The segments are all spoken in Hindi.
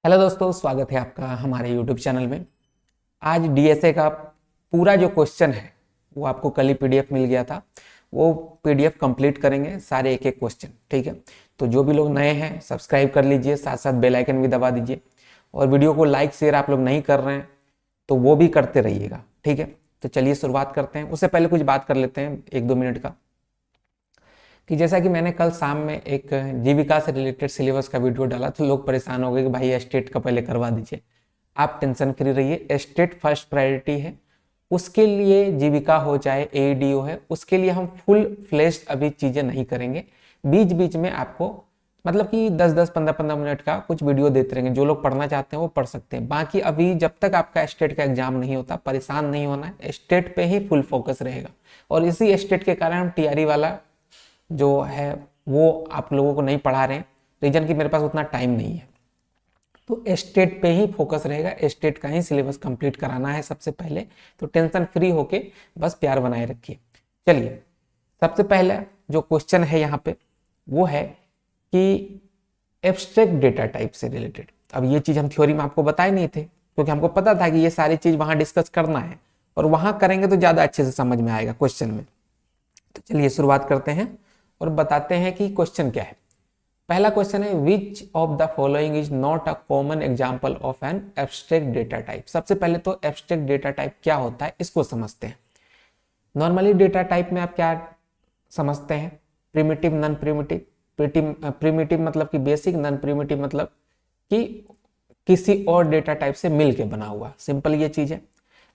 हेलो दोस्तों, स्वागत है आपका हमारे यूट्यूब चैनल में। आज डीएसए का पूरा जो क्वेश्चन है वो आपको कल ही पीडीएफ मिल गया था। वो पीडीएफ कंप्लीट करेंगे सारे एक एक क्वेश्चन, ठीक है। तो जो भी लोग नए हैं सब्सक्राइब कर लीजिए, साथ साथ बेल आइकन भी दबा दीजिए। और वीडियो को लाइक शेयर आप लोग नहीं कर रहे हैं तो वो भी करते रहिएगा, ठीक है। तो चलिए शुरुआत करते हैं। उससे पहले कुछ बात कर लेते हैं 1-2 मिनट का, कि जैसा कि मैंने कल शाम में एक जीविका से रिलेटेड सिलेबस का वीडियो डाला तो लोग परेशान हो गए कि भाई एस्टेट का पहले करवा दीजिए। आप टेंशन फ्री रहिए, एस्टेट फर्स्ट प्रायोरिटी है। उसके लिए जीविका हो चाहे एईडीओ है, उसके लिए हम फुल फ्लेश्ड अभी चीज़ें नहीं करेंगे। बीच बीच में आपको मतलब कि 10-10 15-15 मिनट का कुछ वीडियो देते रहेंगे। जो लोग पढ़ना चाहते हैं वो पढ़ सकते हैं। बाकी अभी जब तक आपका एस्टेट का एग्जाम नहीं होता परेशान नहीं होना है, एस्टेट पे ही फुल फोकस रहेगा। और इसी एस्टेट के कारण हम टीआरई वाला जो है वो आप लोगों को नहीं पढ़ा रहे हैं, रीजन कि मेरे पास उतना टाइम नहीं है। तो एस्टेट पे ही फोकस रहेगा, एस्टेट का ही सिलेबस कंप्लीट कराना है सबसे पहले। तो टेंशन फ्री होके बस प्यार बनाए रखिए। चलिए, सबसे पहला जो क्वेश्चन है यहाँ पे वो है कि एब्स्ट्रैक्ट डेटा टाइप से रिलेटेड। अब ये चीज हम थ्योरी में आपको बताए नहीं थे क्योंकि हमको पता था कि ये सारी चीज वहां डिस्कस करना है और वहां करेंगे तो ज्यादा अच्छे से समझ में आएगा क्वेश्चन में। तो चलिए शुरुआत करते हैं और बताते हैं कि क्वेश्चन क्या है। पहला क्वेश्चन है, which of the following is not a common example of an abstract data type. सबसे पहले तो एब्स्ट्रैक्ट डेटा टाइप क्या होता है इसको समझते हैं। नॉर्मली डेटा टाइप में आप क्या समझते हैं? Primitive, non primitive. प्रिमिटिव मतलब कि बेसिक, नॉन प्रिमिटिव मतलब कि किसी और डेटा टाइप से मिलके बना हुआ। सिंपल ये चीज है।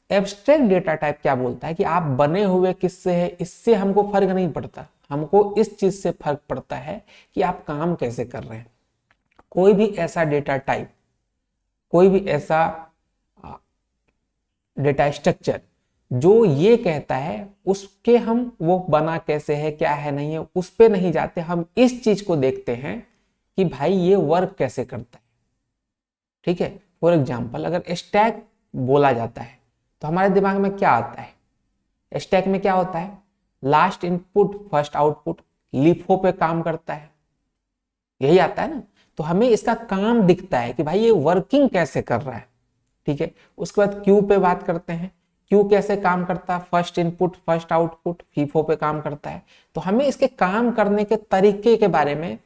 एब्स्ट्रैक्ट डेटा टाइप क्या बोलता है कि आप बने हुए किससे है इससे हमको फर्क नहीं पड़ता, हमको इस चीज से फर्क पड़ता है कि आप काम कैसे कर रहे हैं। कोई भी ऐसा डेटा टाइप, कोई भी ऐसा डेटा स्ट्रक्चर जो ये कहता है उसके हम वो बना कैसे है, क्या है, नहीं है, उस पे नहीं जाते। हम इस चीज को देखते हैं कि भाई ये वर्क कैसे करता है, ठीक है। फॉर एग्जाम्पल, अगर स्टैक बोला जाता है तो हमारे दिमाग में क्या आता है? स्टैक में क्या होता है? Last input first output, LIFO पे काम करता है, यही आता है ना। तो हमें इसका काम दिखता है कि भाई ये वर्किंग कैसे कर रहा है, ठीक है। उसके बाद क्यू पे बात करते हैं। क्यू कैसे काम करता है? First input first output, FIFO पे काम करता है। तो हमें इसके काम करने के तरीके के बारे में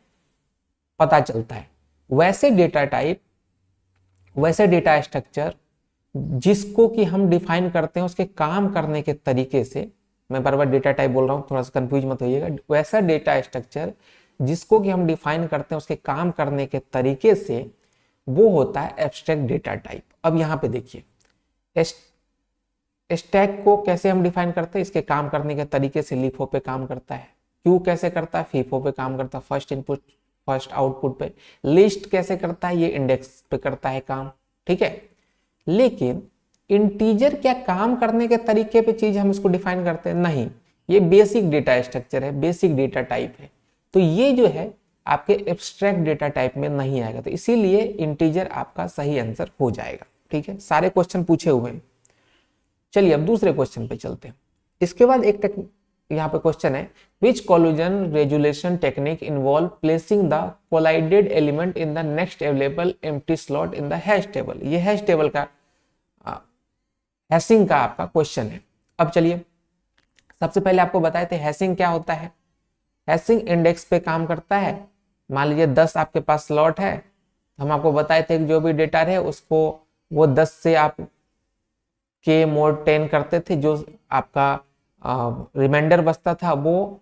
पता चलता है। वैसे डेटा टाइप, वैसे डेटा स्ट्रक्चर जिसको कि हम डिफाइन करते हैं उसके काम करने के तरीके से, मैं बार बार डेटा टाइप बोल रहा हूँ, थोड़ा सा कंफ्यूज मत होइएगा। वैसा डेटा स्ट्रक्चर जिसको कि हम डिफाइन करते हैं उसके काम करने के तरीके से, वो होता है एब्स्ट्रैक्ट डेटा टाइप। अब यहाँ पे देखिए, स्टैक को कैसे हम डिफाइन करते हैं? इसके काम करने के तरीके से। लिफो पे काम करता है। क्यू कैसे करता है? फीफो पे काम करता है, फर्स्ट इनपुट फर्स्ट आउटपुट पे। लिस्ट कैसे करता है? ये इंडेक्स पे करता है काम, ठीक है। लेकिन इंटीजर क्या काम करने के तरीके पे चीज हम इसको डिफाइन करते हैं? नहीं, ये बेसिक डेटा स्ट्रक्चर है, बेसिक डेटा टाइप है। तो ये जो है आपके एब्स्ट्रैक्ट डेटा टाइप में नहीं आएगा, तो इसीलिए इंटीजर आपका सही आंसर हो जाएगा, ठीक है। सारे क्वेश्चन पूछे हुए हैं। चलिए अब दूसरे क्वेश्चन पे चलते हैं। इसके बाद एक यहाँ पे क्वेश्चन है, which collision resolution technique involve placing the collided element in the next available empty slot in the hash table. ये हैश टेबल का हैशिंग का आपका क्वेश्चन है। अब चलिए, सबसे पहले आपको बताए थे हैशिंग क्या होता है। हैशिंग इंडेक्स पे काम करता है। मान लीजिए 10 आपके पास स्लॉट है, हम आपको बताए थे कि जो भी डेटा है उसको वो 10 से आप के मोड 10 करते थे। जो आपका रिमाइंडर बचता था वो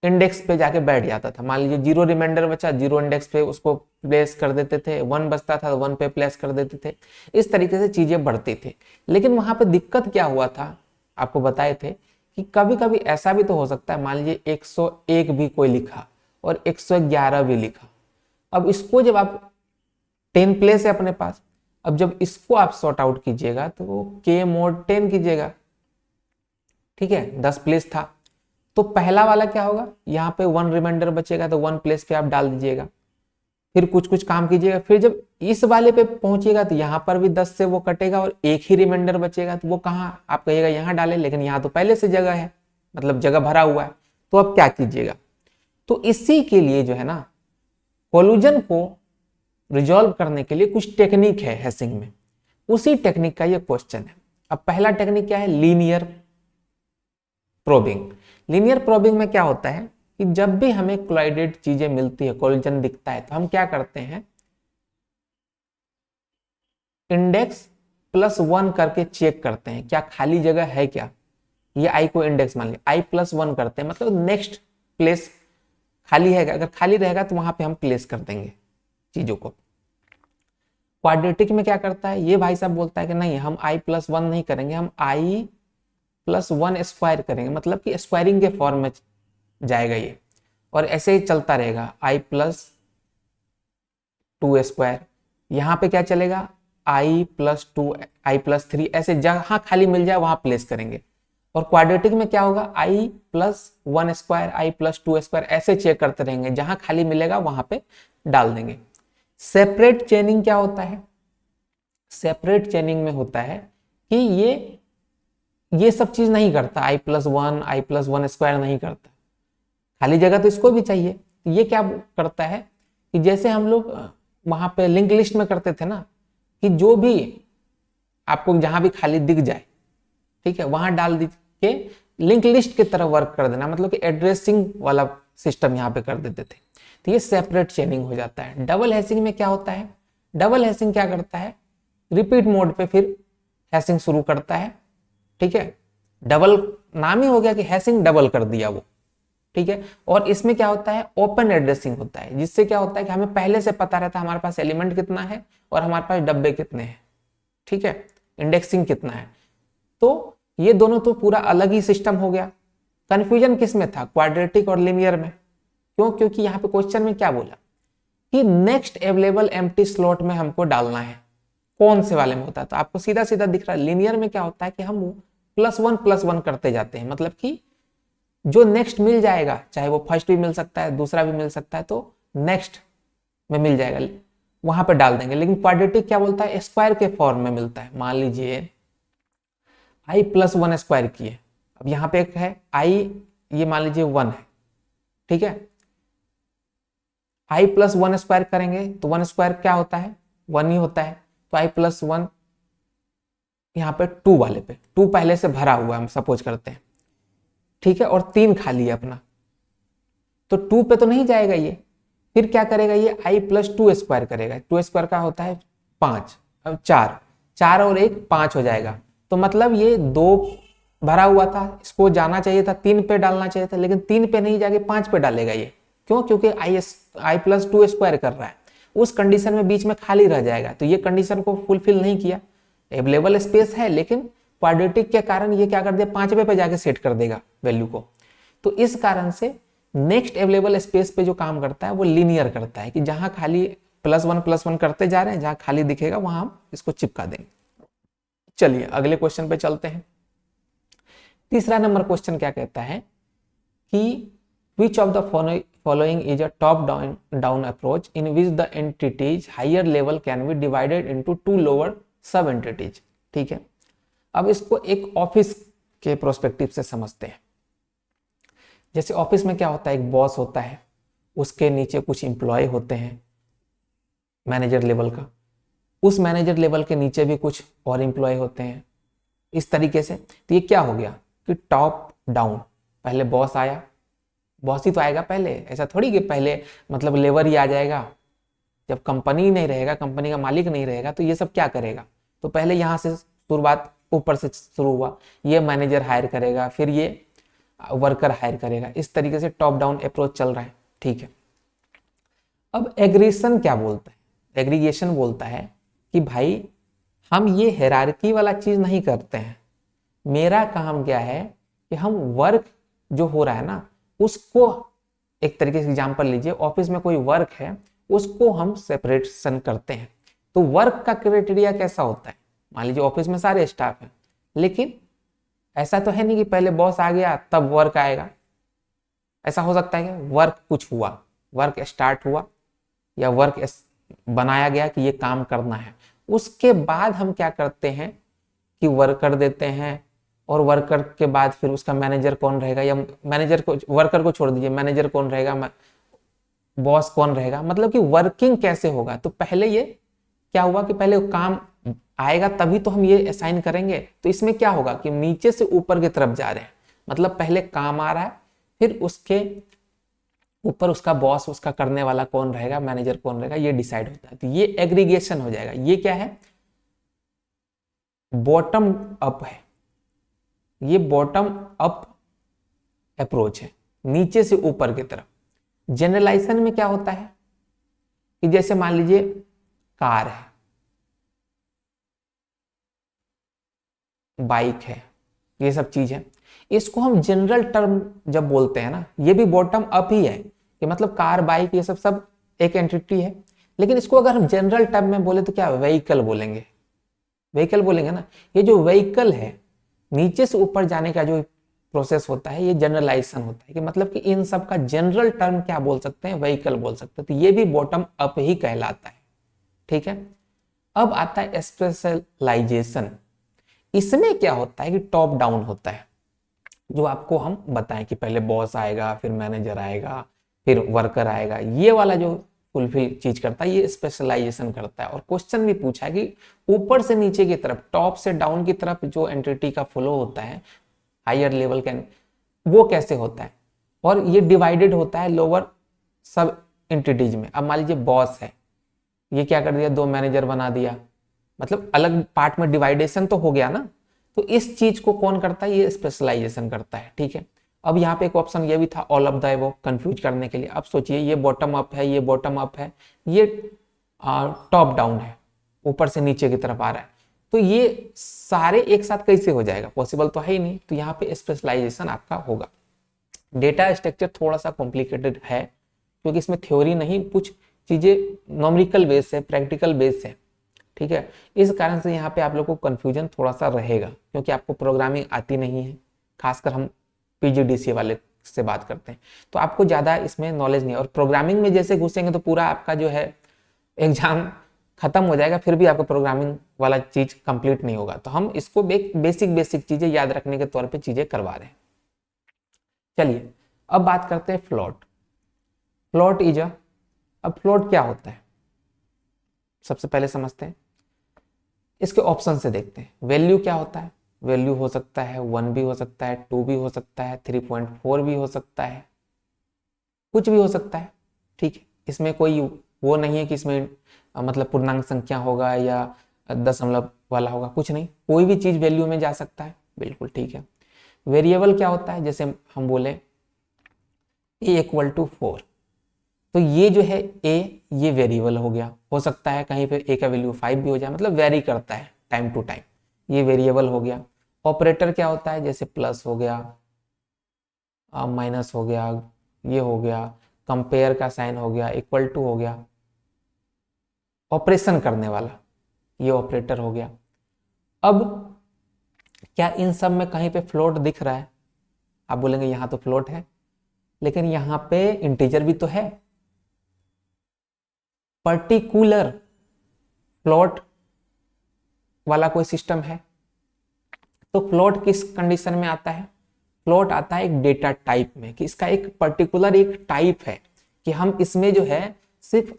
इंडेक्स पे जाके बैठ जाता था। मान लीजिए 0 रिमाइंडर बचा, 0 इंडेक्स पे उसको प्लेस कर देते थे। 1 बचता था, 1 पे प्लेस कर देते थे। इस तरीके से चीजें बढ़ती थी। लेकिन वहां पे दिक्कत क्या हुआ था, आपको बताए थे कि कभी कभी ऐसा भी तो हो सकता है, मान लीजिए 101 भी कोई लिखा और 111 भी लिखा। अब इसको जब आप 10 प्लेस है अपने पास, अब जब इसको आप सॉर्ट आउट कीजिएगा तो के मोड 10 कीजिएगा, ठीक है। 10 प्लेस था तो पहला वाला क्या होगा, यहाँ पे 1 रिमाइंडर बचेगा तो 1 प्लेस पे आप डाल दीजिएगा। फिर कुछ कुछ काम कीजिएगा। फिर जब इस वाले पे पहुंचिएगा तो यहाँ पर भी 10 से वो कटेगा और एक ही रिमाइंडर बचेगा। तो वो कहाँ आप कहिएगा यहाँ डाले, लेकिन यहाँ तो पहले से जगह है, मतलब जगह भरा हुआ है। तो अब क्या कीजिएगा? तो इसी के लिए जो है ना, कोलूजन को रिजॉल्व करने के लिए कुछ टेक्निक है हैशिंग में, उसी टेक्निक का ये क्वेश्चन है। अब पहला टेक्निक क्या है, लीनियर प्रोबिंग। लीनियर प्रोबिंग में क्या होता है कि जब भी हमें कोलाइडेड चीजें मिलती है, कोलिजन दिखता है, तो हम क्या करते हैं, इंडेक्स +1 करके चेक करते हैं क्या खाली जगह है क्या। ये आई को इंडेक्स मान लिया, i+1 करते हैं, मतलब नेक्स्ट प्लेस खाली है, अगर खाली रहेगा तो वहां पे हम प्लेस कर देंगे चीजों को। क्वाड्रेटिक में क्या करता है, ये भाई साहब बोलता है कि नहीं हम i+1 नहीं करेंगे, हम i+1 स्क्वायर करेंगे, मतलब कि स्क्वायरिंग के फॉर्म में जाएगा ये, और ऐसे ही चलता रहेगा i+2 स्क्वायर। यहाँ पे क्या चलेगा, i+2 i+3, ऐसे जहां खाली मिल जाए वहां प्लेस करेंगे। और क्वाड्रेटिक में क्या होगा, i+1 स्क्वायर i+2 स्क्वायर, ऐसे चेक करते रहेंगे, जहां खाली मिलेगा वहां पे डाल देंगे। सेपरेट चेनिंग क्या होता है, सेपरेट चेनिंग में होता है कि ये सब चीज नहीं करता, i+1 i+1 स्क्वायर नहीं करता, खाली जगह तो इसको भी चाहिए। ये क्या करता है कि जैसे हम लोग वहां पे लिंक लिस्ट में करते थे ना, कि जो भी आपको जहां भी खाली दिख जाए, ठीक है, वहां डाल दी के लिंक लिस्ट की तरह वर्क कर देना, मतलब कि एड्रेसिंग वाला सिस्टम यहाँ पे कर देते थे, तो ये सेपरेट चेनिंग हो जाता है। डबल हैशिंग में क्या होता है, डबल हैशिंग क्या करता है, रिपीट मोड पे फिर हैशिंग शुरू करता है, ठीक है, डबल नाम ही हो गया कि हैशिंग डबल कर दिया वो, ठीक है। और इसमें क्या होता है, ओपन एड्रेसिंग होता है, जिससे क्या होता है कि हमें पहले से पता रहता है हमारे पास एलिमेंट कितना है और हमारे पास डब्बे कितने हैं, ठीक है, इंडेक्सिंग कितना है। तो ये दोनों तो पूरा अलग ही सिस्टम हो गया। कंफ्यूजन किस में था, क्वाड्रेटिक और लिनियर में। क्यों, क्योंकि यहाँ पे क्वेश्चन में क्या बोला कि नेक्स्ट अवेलेबल एम्प्टी स्लॉट में हमको डालना है, कौन से वाले में होता है, तो आपको सीधा सीधा दिख रहा है। लिनियर में क्या होता है कि हम +1 करते जाते हैं, मतलब कि जो नेक्स्ट मिल जाएगा, चाहे वो फर्स्ट भी मिल सकता है दूसरा भी मिल सकता है, तो नेक्स्ट में मिल जाएगा वहां पे डाल देंगे। लेकिन क्वाड्रेटिक क्या बोलता है, स्क्वायर के फॉर्म में मिलता है। मान लीजिए i+1 स्क्वायर किए, अब यहाँ पे एक है i, ये मान लीजिए 1 है, ठीक है, i+1 स्क्वायर करेंगे तो 1 स्क्वायर क्या होता है, 1 ही होता है, तो i+1 यहाँ पे 2 वाले पे 2 पहले से भरा हुआ है हम सपोज करते हैं, ठीक है, और 3 खाली है अपना, तो 2 पे तो नहीं जाएगा ये, फिर क्या करेगा ये i+2 स्क्वायर करेगा, 2 स्क्वायर का होता है 5, अब 4 और 1 5 हो जाएगा, तो मतलब ये 2 भरा हुआ था, इसको जाना चाहिए था 3 पे डालना चाहिए था, लेकिन 3 पे नहीं जाके 5 पे डालेगा ये, क्यों, क्योंकि i+2 स्क्वायर कर रहा है, उस कंडीशन में बीच में खाली रह जाएगा, तो ये कंडीशन को फुलफिल नहीं किया। अवेलेबल स्पेस है, लेकिन क्वाड्रेटिक के कारण ये क्या कर दिया, 5वें पे जाके सेट कर देगा वैल्यू को। तो इस कारण से नेक्स्ट अवेलेबल स्पेस पे जो काम करता है वो लीनियर करता है, कि जहां खाली +1 करते जा रहे हैं, जहां खाली दिखेगा वहां हम इसको चिपका देंगे। चलिए अगले क्वेश्चन पे चलते हैं। तीसरा नंबर क्वेश्चन क्या कहता है कि which of the following is a top down approach in which the entities higher level can be divided into 2 lower सब एंटिटीज, ठीक है। अब इसको एक ऑफिस के प्रोस्पेक्टिव से समझते हैं। जैसे ऑफिस में क्या होता है, एक बॉस होता है, उसके नीचे कुछ एम्प्लॉय होते हैं मैनेजर लेवल का, उस मैनेजर लेवल के नीचे भी कुछ और एम्प्लॉय होते हैं, इस तरीके से। तो ये क्या हो गया कि टॉप डाउन, पहले बॉस आया, बॉस ही तो आएगा पहले, ऐसा थोड़ी कि पहले मतलब लेबर ही आ जाएगा। जब कंपनी नहीं रहेगा, कंपनी का मालिक नहीं रहेगा, तो ये सब क्या करेगा, तो पहले यहाँ से शुरुआत ऊपर से शुरू हुआ, ये मैनेजर हायर करेगा, फिर ये वर्कर हायर करेगा, इस तरीके से टॉप डाउन अप्रोच चल रहा है, ठीक है। अब एग्रीगेशन क्या बोलता है, एग्रीगेशन बोलता है कि भाई हम ये हायरार्की वाला चीज नहीं करते हैं, मेरा काम क्या है कि हम वर्क जो हो रहा है ना उसको, एक तरीके से एग्जांपल लीजिए, ऑफिस में कोई वर्क है उसको हम सेपरेशन करते हैं। तो वर्क का क्राइटेरिया कैसा होता है, मान लीजिए ऑफिस में सारे स्टाफ हैं, लेकिन ऐसा तो है नहीं कि पहले बॉस आ गया तब वर्क आएगा। ऐसा हो सकता है कि वर्क कुछ हुआ, वर्क स्टार्ट हुआ या वर्क बनाया गया कि ये काम करना है, उसके बाद हम क्या करते हैं कि वर्कर देते हैं, और वर्कर के बाद फिर उसका मैनेजर कौन रहेगा, या मैनेजर को, वर्कर को छोड़ दीजिए, मैनेजर कौन रहेगा, बॉस कौन रहेगा, मतलब कि वर्किंग कैसे होगा। तो पहले ये क्या हुआ कि पहले काम आएगा तभी तो हम ये असाइन करेंगे। तो इसमें क्या होगा कि नीचे से ऊपर की तरफ जा रहे हैं, मतलब पहले काम आ रहा है, फिर उसके ऊपर उसका बॉस, उसका करने वाला कौन रहेगा, मैनेजर कौन रहेगा, ये डिसाइड होता है। तो ये एग्रीगेशन हो जाएगा। ये क्या है, बॉटम अप है, ये बॉटम अप अप्रोच है, नीचे से ऊपर की तरफ। जनरलाइजेशन में क्या होता है कि जैसे मान लीजिए कार है, बाइक है, ये सब चीज है, इसको हम जनरल टर्म जब बोलते हैं ना, ये भी बॉटम अप ही है कि मतलब कार बाइक ये सब सब एक एंटिटी है। लेकिन इसको अगर हम जनरल टर्म में बोले तो क्या व्हीकल बोलेंगे, व्हीकल बोलेंगे ना। ये जो व्हीकल है, नीचे से ऊपर जाने का जो प्रोसेस होता है, ये जनरलाइजेशन होता है कि मतलब कि इन सब का जनरल टर्म क्या बोल सकते हैं, व्हीकल बोल सकते हैं। तो ये भी बॉटम अप ही कहलाता है, ठीक है। अब आता है स्पेशलाइजेशन। इसमें क्या होता है कि टॉप डाउन होता है, जो आपको हम बताएं कि पहले बॉस आएगा, फिर मैनेजर आएगा, फिर वर्कर आएगा, ये वाला जो फुलफिल चीज करता है ये स्पेशलाइजेशन करता है। और क्वेश्चन भी पूछा है कि ऊपर से नीचे की तरफ, टॉप से डाउन की तरफ जो एंटिटी का फ्लो होता है हायर लेवल का, वो कैसे होता है। और ये डिवाइडेड होता है लोअर सब एंटिटीज में। अब मान लीजिए बॉस है, ये क्या कर दिया, दो मैनेजर बना दिया, मतलब अलग पार्ट में डिवाइडेशन तो हो गया ना। तो इस चीज को कौन करता है, ये स्पेशलाइजेशन करता है, ठीक है। अब यहाँ पे एक ऑप्शन ये भी था all of the above, confuse करने के लिए। अब सोचिए ये बॉटम अप है, ये बॉटम अप है, ये टॉप डाउन है, ऊपर से नीचे की तरफ आ रहा है। तो ये सारे एक साथ कैसे हो जाएगा, पॉसिबल तो है ही नहीं। तो यहाँ पे स्पेशलाइजेशन आपका होगा। डेटा स्ट्रक्चर थोड़ा सा कॉम्प्लिकेटेड है, क्योंकि इसमें थ्योरी नहीं, कुछ चीजें नॉमेरिकल बेस है, प्रैक्टिकल बेस है, ठीक है। इस कारण से यहाँ पे आप लोग को कंफ्यूजन थोड़ा सा रहेगा, क्योंकि आपको प्रोग्रामिंग आती नहीं है। खासकर हम पीजीडीसी वाले से बात करते हैं, तो आपको ज्यादा इसमें नॉलेज नहीं है। और प्रोग्रामिंग में जैसे घुसेंगे तो पूरा आपका जो है एग्जाम खत्म हो जाएगा, फिर भी आपका प्रोग्रामिंग वाला चीज कंप्लीट नहीं होगा। तो हम इसको बेसिक बेसिक चीजें याद रखने के तौर पे चीजें करवा रहे हैं। चलिए अब बात करते हैं फ्लोट। फ्लोट इज अ, अब फ्लोट क्या होता है सबसे पहले समझते हैं, इसके ऑप्शन से देखते हैं। वैल्यू क्या होता है, वैल्यू हो सकता है 1 भी हो सकता है, 2 भी हो सकता है, 3.4 भी हो सकता है, कुछ भी हो सकता है, ठीक है। इसमें कोई वो नहीं है कि इसमें मतलब पूर्णांक संख्या होगा या दशमलव वाला होगा, कुछ नहीं, कोई भी चीज वैल्यू में जा सकता है, बिल्कुल ठीक है। वेरिएबल क्या होता है, जैसे हम बोले a इक्वल टू 4, तो ये जो है a, ये वेरिएबल हो गया। हो सकता है कहीं पे a का वैल्यू 5 भी हो जाए, मतलब वेरी करता है टाइम टू टाइम, ये वेरिएबल हो गया। ऑपरेटर क्या होता है, जैसे प्लस हो गया, माइनस हो गया, ये हो गया, कंपेयर का साइन हो गया, इक्वल टू हो गया, ऑपरेशन करने वाला, ये ऑपरेटर हो गया। अब क्या इन सब में कहीं पे फ्लोट दिख रहा है, आप बोलेंगे यहां तो फ्लोट है, लेकिन यहां पे इंटीजर भी तो है। पर्टिकुलर फ्लोट वाला कोई सिस्टम है, तो फ्लोट किस कंडीशन में आता है, फ्लोट आता है एक डेटा टाइप में, कि इसका एक पर्टिकुलर एक टाइप है, कि हम इसमें जो है सिर्फ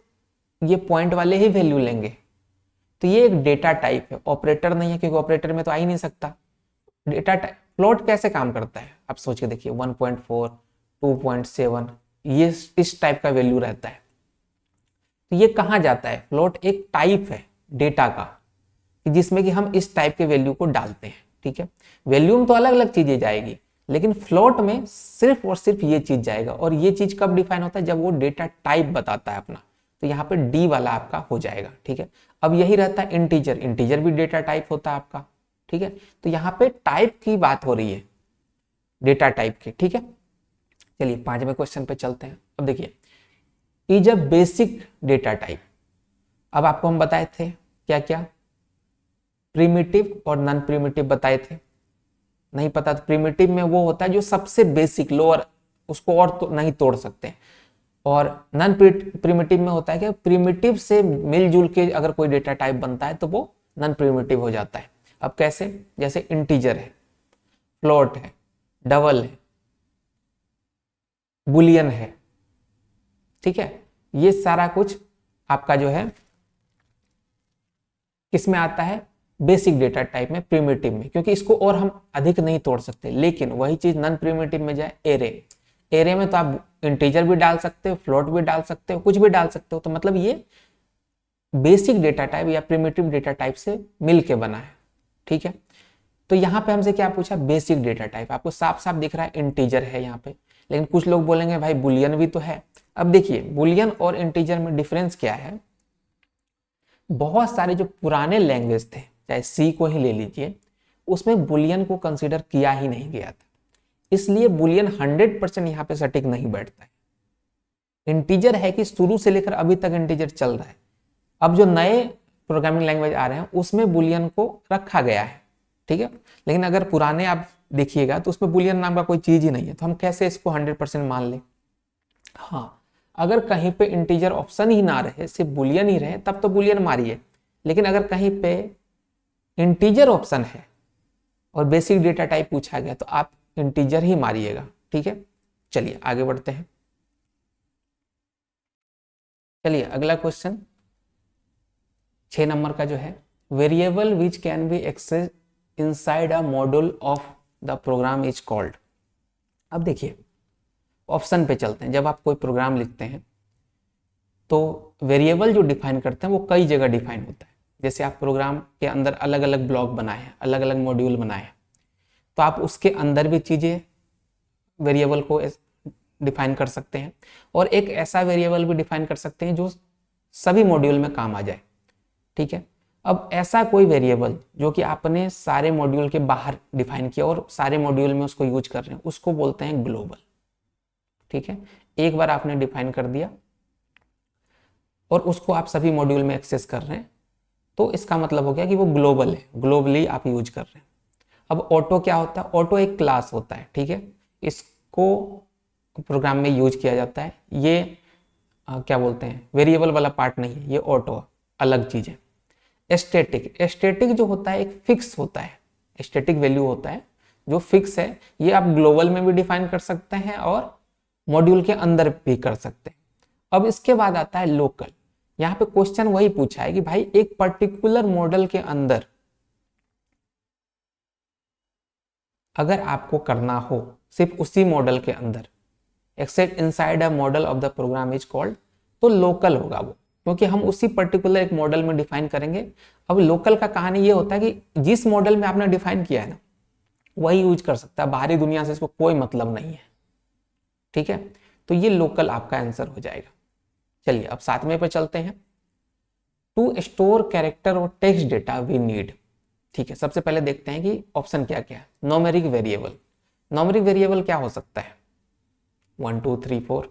ये पॉइंट वाले ही वैल्यू लेंगे। तो ये एक डेटा टाइप है, ऑपरेटर नहीं है, क्योंकि ऑपरेटर में तो आ ही नहीं सकता। डेटा टाइप फ्लोट कैसे काम करता है, आप सोच के देखिए, 1.4, 2.7, ये इस टाइप का वैल्यू रहता है। तो ये कहाँ जाता है, फ्लोट एक टाइप है डेटा का, जिसमें कि हम इस टाइप के वैल्यू को डालते हैं, ठीक है। वैल्यू में तो अलग अलग चीजें जाएगी, लेकिन फ्लोट में सिर्फ और सिर्फ ये चीज जाएगा। और ये चीज कब डिफाइन होता है, जब वो डेटा टाइप बताता है अपना। तो यहाँ पे डी वाला आपका हो जाएगा, ठीक है। अब यही रहता है इंटीजर, इंटीजर भी डेटा टाइप होता है आपका, ठीक है। तो यहाँ पे टाइप की बात हो रही है, डेटा टाइप की, ठीक है। चलिए 5वें क्वेश्चन पे चलते हैं। अब देखिए, is a basic data type. अब आपको हम बताए थे क्या क्या, प्रिमिटिव और नॉन प्रिमिटिव बताए थे। नहीं पता तो प्रिमिटिव में वो होता है जो सबसे बेसिक, लोअर, उसको और तो नहीं तोड़ सकते। और नॉन प्रिमिटिव में होता है कि प्रिमिटिव से मिलजुल के अगर कोई डेटा टाइप बनता है तो वो नॉन प्रिमिटिव हो जाता है। अब कैसे, जैसे इंटीजर है, फ्लोट है, डबल है, बुलियन है, ठीक है। ये सारा कुछ आपका जो है किस में आता है, बेसिक डेटा टाइप में, प्रिमिटिव में, क्योंकि इसको और हम अधिक नहीं तोड़ सकते। लेकिन वही चीज नॉन प्रिमिटिव में जाए, एरे, एरे में तो आप इंटीजर भी डाल सकते हो, फ्लोट भी डाल सकते हो, कुछ भी डाल सकते हो। तो मतलब ये बेसिक डेटा टाइप या प्रिमिटिव डेटा टाइप से मिलके बना है, ठीक है। तो यहाँ पे हमसे क्या पूछा, बेसिक डेटा टाइप। आपको साफ साफ दिख रहा है इंटीजर है यहाँ पे, लेकिन कुछ लोग बोलेंगे भाई बुलियन भी तो है। अब देखिए बुलियन और इंटीजर में डिफरेंस क्या है। बहुत सारे जो पुराने लैंग्वेज थे, चाहे सी को ही ले लीजिए, उसमें बुलियन को कंसीडर किया ही नहीं गया था, इसलिए बुलियन 100% यहाँ पे सटीक नहीं बैठता है। इंटीजर है कि शुरू से लेकर अभी तक इंटीजर चल रहा है। अब जो नए प्रोग्रामिंग लैंग्वेज आ रहे हैं उसमें बुलियन को रखा गया है, ठीक है। लेकिन अगर पुराने आप देखिएगा तो उसमें बुलियन नाम का कोई चीज ही नहीं है, तो हम कैसे इसको 100% मान लें। हाँ, अगर कहीं पे इंटीजर ऑप्शन ही ना रहे, सिर्फ बुलियन ही रहे, तब तो बुलियन मारिए। लेकिन अगर कहीं पे इंटीजर ऑप्शन है और बेसिक डेटा टाइप पूछा गया तो आप इंटीजर ही मारिएगा, ठीक है। चलिए आगे बढ़ते हैं। चलिए अगला क्वेश्चन 6 नंबर का जो है, variable which can be access inside a module of the program is called. अब देखिए ऑप्शन पे चलते हैं। जब आप कोई प्रोग्राम लिखते हैं तो वेरिएबल जो डिफाइन करते हैं वो कई जगह डिफाइन होता है। जैसे आप प्रोग्राम के अंदर अलग अलग ब्लॉक बनाए हैं, अलग अलग मॉड्यूल बनाए हैं, तो आप उसके अंदर भी चीजें वेरिएबल को डिफाइन कर सकते हैं, और एक ऐसा वेरिएबल भी डिफाइन कर सकते हैं जो सभी मॉड्यूल में काम आ जाए, ठीक है। अब ऐसा कोई वेरिएबल जो कि आपने सारे मॉड्यूल के बाहर डिफाइन किया और सारे मॉड्यूल में उसको यूज कर रहे हैं, उसको बोलते हैं ग्लोबल, ठीक है। एक बार आपने डिफाइन कर दिया और उसको आप सभी मॉड्यूल में एक्सेस कर रहे हैं, तो इसका मतलब हो गया कि वो ग्लोबल है, ग्लोबली आप यूज कर रहे हैं। अब ऑटो क्या होता है, ऑटो एक क्लास होता है, ठीक है। इसको प्रोग्राम में यूज किया जाता है। ये क्या बोलते हैं, वेरिएबल वाला पार्ट नहीं है, ये ऑटो अलग चीज है। एस्टेटिक, एस्टेटिक जो होता है एक फिक्स होता है, एस्टेटिक वैल्यू होता है जो फिक्स है। ये आप ग्लोबल में भी डिफाइन कर सकते हैं और मॉड्यूल के अंदर भी कर सकते हैं। अब इसके बाद आता है लोकल। यहाँ पे क्वेश्चन वही पूछा है कि भाई एक पर्टिकुलर मॉडल के अंदर अगर आपको करना हो, सिर्फ उसी मॉडल के अंदर, except inside a model of the program is called, तो लोकल होगा वो, क्योंकि हम उसी पर्टिकुलर एक मॉडल में डिफाइन करेंगे। अब लोकल का कहानी ये होता है कि जिस मॉडल में आपने डिफाइन किया है ना, वही यूज कर सकता है, बाहरी दुनिया से इसको कोई मतलब नहीं है, ठीक है। तो ये लोकल आपका आंसर हो जाएगा। चलिए अब 7वें पे चलते हैं। टू स्टोर कैरेक्टर और टेक्स्ट डेटा वी नीड, ठीक है। सबसे पहले देखते हैं कि ऑप्शन क्या क्या है। न्यूमेरिक वेरिएबल, न्यूमेरिक वेरिएबल क्या हो सकता है, 1 2 3 4,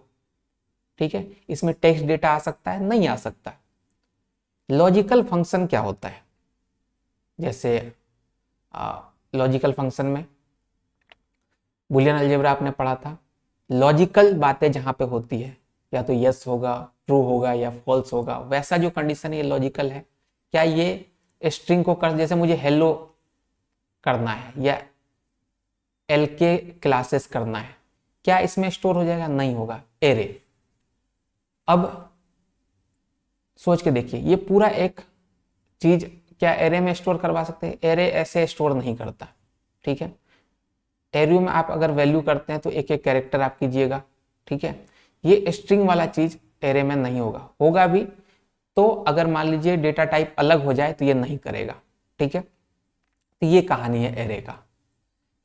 ठीक है। इसमें टेक्स्ट डेटा आ सकता है, नहीं आ सकता। लॉजिकल फंक्शन क्या होता है, जैसे लॉजिकल फंक्शन में बुलियन अलजेब्रा आपने पढ़ा था। लॉजिकल बातें जहां पे होती है, या तो यस होगा, ट्रू होगा या फॉल्स होगा, वैसा जो कंडीशन है ये लॉजिकल है। क्या ये स्ट्रिंग को कर, जैसे मुझे हेलो करना है या एलके क्लासेस करना है, क्या इसमें स्टोर हो जाएगा, नहीं होगा, एरे। अब सोच के देखिए, ये पूरा एक चीज क्या एरे में स्टोर करवा सकते हैं, एरे ऐसे स्टोर नहीं करता, ठीक है। एरे में आप अगर वैल्यू करते हैं तो एक एक कैरेक्टर आप कीजिएगा, ठीक है। ये स्ट्रिंग वाला चीज एरे में नहीं होगा, होगा भी तो अगर मान लीजिए डेटा टाइप अलग हो जाए तो ये नहीं करेगा, ठीक है। तो ये कहानी है एरे का।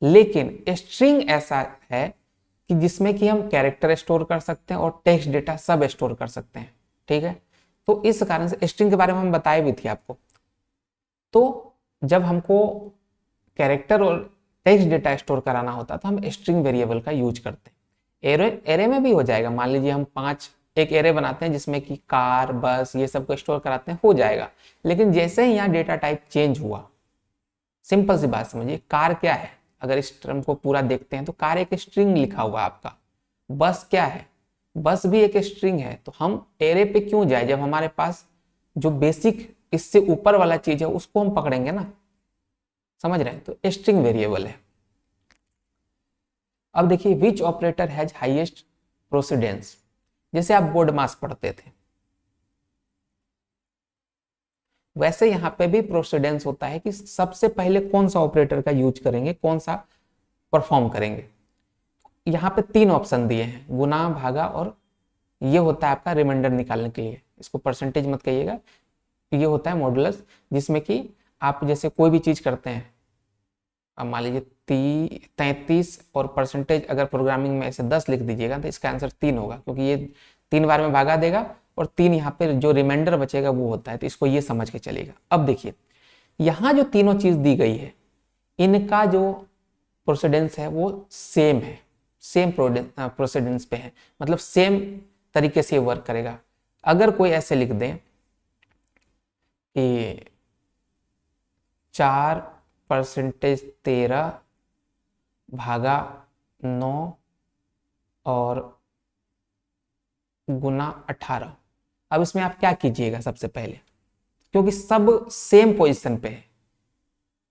लेकिन स्ट्रिंग ऐसा है कि जिसमें कि हम कैरेक्टर स्टोर कर सकते हैं और टेक्स्ट डेटा सब स्टोर कर सकते हैं, ठीक है। तो इस कारण से स्ट्रिंग के बारे में हम बताए भी थे आपको। तो जब हमको कैरेक्टर और टेक्स्ट डेटा स्टोर कराना होता है तो हम स्ट्रिंग वेरिएबल का यूज करते हैं। एरे में भी हो जाएगा, मान लीजिए हम 5 एक एरे बनाते हैं जिसमें कि कार, बस, ये सब को स्टोर कराते हैं, हो जाएगा। लेकिन जैसे ही यहाँ डेटा टाइप चेंज हुआ, सिंपल सी बात समझिए, कार क्या है, अगर इस टर्म को पूरा देखते हैं तो कार एक स्ट्रिंग लिखा हुआ आपका। बस क्या है, बस भी एक स्ट्रिंग है। तो हम एरे पे क्यों जाए, जब हमारे पास जो बेसिक इससे ऊपर वाला चीज है उसको हम पकड़ेंगे ना, समझ रहे हैं। तो स्ट्रिंग वेरिएबल है। अब देखिए, विच ऑपरेटर हैज हाईएस्ट प्रोसीडेंस, जैसे आप बोर्ड मास पढ़ते थे, वैसे यहाँ पे भी प्रोसीडेंस होता है कि सबसे पहले कौन सा ऑपरेटर का यूज करेंगे, कौन सा परफॉर्म करेंगे। यहाँ पे 3 ऑप्शन दिए हैं, गुना, भागा और ये होता है आपका रिमाइंडर निकालने के लिए। इसको परसेंटेज मत कहिएगा, ये होता है मॉडुलस, जिसमें कि आप जैसे कोई भी चीज करते हैं, अब मान लीजिए 33 और परसेंटेज अगर प्रोग्रामिंग में ऐसे 10 लिख दीजिएगा तो इसका आंसर 3 होगा, क्योंकि ये 3 बार में भागा देगा और 3 यहाँ पे जो रिमाइंडर बचेगा वो होता है। तो इसको ये समझ के चलेगा। अब देखिए यहाँ जो तीनों चीज दी गई है, इनका जो प्रोसीडेंस है वो सेम है, सेम प्रोसीडेंस पे है, मतलब सेम तरीके से वर्क करेगा। अगर कोई ऐसे लिख दें कि 4 परसेंटेज 13 भागा 9 और गुना 18, अब इसमें आप क्या कीजिएगा सबसे पहले, क्योंकि सब सेम पोजीशन पे है,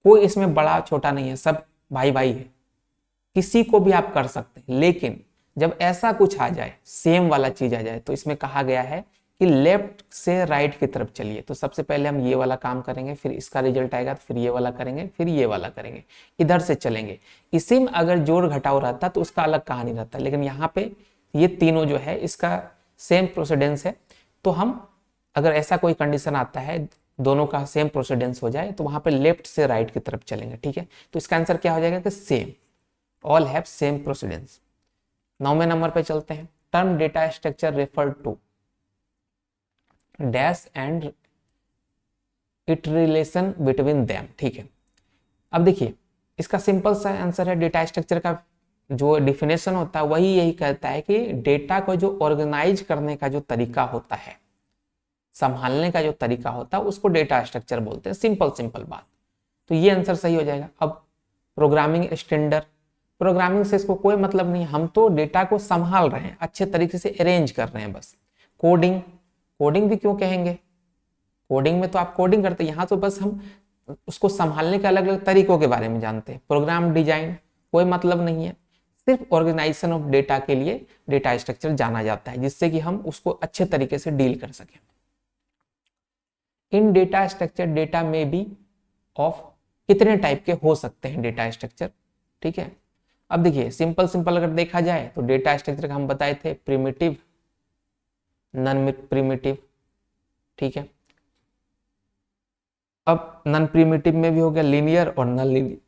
कोई इसमें बड़ा छोटा नहीं है, सब भाई भाई है, किसी को भी आप कर सकते हैं। लेकिन जब ऐसा कुछ आ जाए, सेम वाला चीज आ जाए, तो इसमें कहा गया है कि लेफ्ट से राइट की तरफ चलिए। तो सबसे पहले हम ये वाला काम करेंगे, फिर इसका रिजल्ट आएगा तो फिर ये वाला करेंगे, फिर ये वाला करेंगे, इधर से चलेंगे। इसी में अगर जोड़ घटाव रहता तो उसका अलग कहानी रहता, लेकिन यहाँ पे ये तीनों जो है इसका सेम प्रोसीडेंस है। तो हम अगर ऐसा कोई कंडीशन आता है दोनों का सेम प्रोसीडेंस हो जाए तो वहां पे लेफ्ट से राइट की तरफ चलेंगे, ठीक है। तो इसका आंसर क्या हो जाएगा कि same, all have same precedence. 9वें नंबर पे चलते हैं। Term data structure refer to dash and it relation between them, ठीक है। अब देखिए इसका सिंपल सा आंसर है, डेटा स्ट्रक्चर का जो डिफिनेशन होता है वही यही कहता है कि डेटा को जो ऑर्गेनाइज करने का जो तरीका होता है, संभालने का जो तरीका होता है, उसको डेटा स्ट्रक्चर बोलते हैं। सिंपल सिंपल बात, तो ये आंसर सही हो जाएगा। अब प्रोग्रामिंग स्टैंडर्ड, प्रोग्रामिंग से इसको कोई मतलब नहीं, हम तो डेटा को संभाल रहे हैं, अच्छे तरीके से अरेंज कर रहे हैं बस। कोडिंग, कोडिंग भी क्यों कहेंगे, कोडिंग में तो आप कोडिंग करते हैं, यहाँ तो बस हम उसको संभालने के अलग अलग तरीकों के बारे में जानते हैं। प्रोग्राम डिजाइन कोई मतलब नहीं है, सिर्फ ऑर्गेनाइजेशन ऑफ डेटा के लिए डेटा स्ट्रक्चर जाना जाता है, जिससे कि हम उसको अच्छे तरीके से डील कर सकें। इन डेटा स्ट्रक्चर डेटा में बी ऑफ कितने टाइप के हो सकते हैं डेटा स्ट्रक्चर, ठीक है। अब देखिए सिंपल सिंपल अगर देखा जाए तो डेटा स्ट्रक्चर का हम बताए थे प्रिमिटिव, नॉन प्रिमिटिव, ठीक है। अब नॉन प्रिमिटिव में भी हो गया लीनियर और नॉन लीनियर।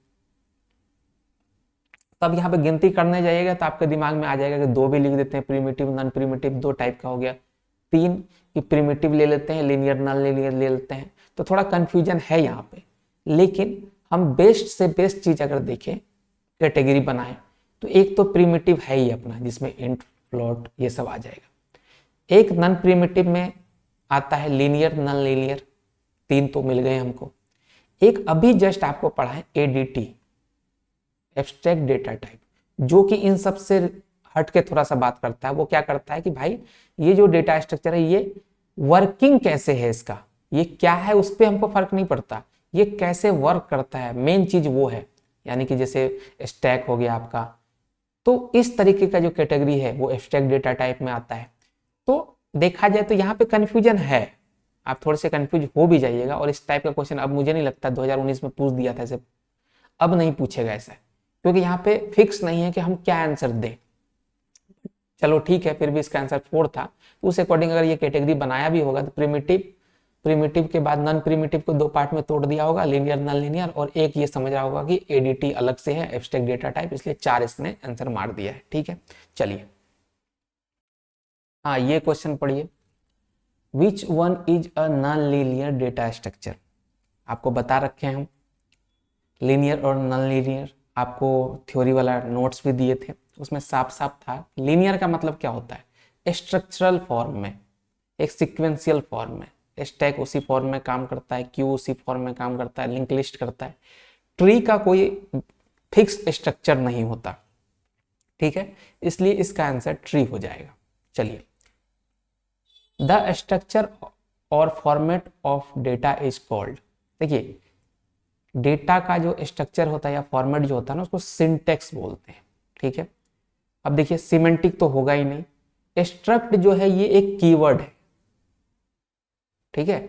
तब यहाँ पे गिनती करने जाइएगा तो आपके दिमाग में आ जाएगा कि 2 भी लिख देते हैं, प्रिमिटिव नॉन प्रिमिटिव 2 टाइप का हो गया। 3 कि प्रिमिटिव ले लेते हैं, लीनियर नॉन लीनियर ले लेते हैं, तो थोड़ा कंफ्यूजन है यहाँ पे। लेकिन हम बेस्ट से बेस्ट चीज अगर देखें, कैटेगरी बनाएं, तो एक तो प्रिमिटिव है ही अपना, जिसमें इंट, फ्लोट ये सब आ जाएगा। एक नॉन प्रिमिटिव में आता है लीनियर नॉन लीनियर, 3 तो मिल गए हमको। एक अभी जस्ट आपको पढ़ा है एडीटी, एब्स्ट्रैक्ट डेटा टाइप, जो कि इन सब से हट के थोड़ा सा बात करता है। वो क्या करता है कि भाई ये जो डेटा स्ट्रक्चर है ये वर्किंग कैसे है, इसका ये क्या है, उस पर हमको फर्क नहीं पड़ता, ये कैसे वर्क करता है, मेन चीज वो है। यानी कि जैसे स्टैक हो गया आपका, तो इस तरीके का जो कैटेगरी है वो एब्स्ट्रैक्ट डेटा टाइप में आता है। तो देखा जाए तो यहाँ पे कंफ्यूजन है, आप थोड़े से कंफ्यूज हो भी जाइएगा। और इस टाइप का क्वेश्चन अब मुझे नहीं लगता 2019 में पूछ दिया था ऐसे, अब नहीं पूछेगा ऐसा, क्योंकि यहाँ पे फिक्स नहीं है कि हम क्या आंसर दें। चलो ठीक है, फिर भी इसका आंसर 4 था, तो उस अकॉर्डिंग अगर ये कैटेगरी बनाया भी होगा तो प्रिमिटिव, प्रिमिटिव के बाद नॉन प्रिमिटिव को 2 पार्ट में तोड़ दिया होगा, लीनियर नॉन लीनियर, और एक ये समझ रहा होगा कि एडीटी अलग से है, एब्स्ट्रैक्ट डेटा टाइप, इसलिए 4 इसने आंसर मार दिया है, ठीक है। चलिए हाँ ये क्वेश्चन पढ़िए, which one is a non linear data structure. आपको बता रखे हैं हम लीनियर और नॉन लीनियर, आपको थ्योरी वाला नोट्स भी दिए थे, उसमें साफ साफ था लीनियर का मतलब क्या होता है, स्ट्रक्चरल फॉर्म में, एक सिक्वेंशियल फॉर्म में, स्टैक उसी फॉर्म में काम करता है, क्यू उसी फॉर्म में काम करता है, लिंक लिस्ट करता है, ट्री का कोई फिक्स स्ट्रक्चर नहीं होता, ठीक है, इसलिए इसका आंसर ट्री हो जाएगा। चलिए, द स्ट्रक्चर और format of data is called, देखिए डेटा का जो स्ट्रक्चर होता है या फॉर्मेट जो होता है ना, उसको सिंटेक्स बोलते हैं, ठीक है। अब देखिए सिमेंटिक तो होगा ही नहीं, स्ट्रक्ट जो है ये एक कीवर्ड है, ठीक है,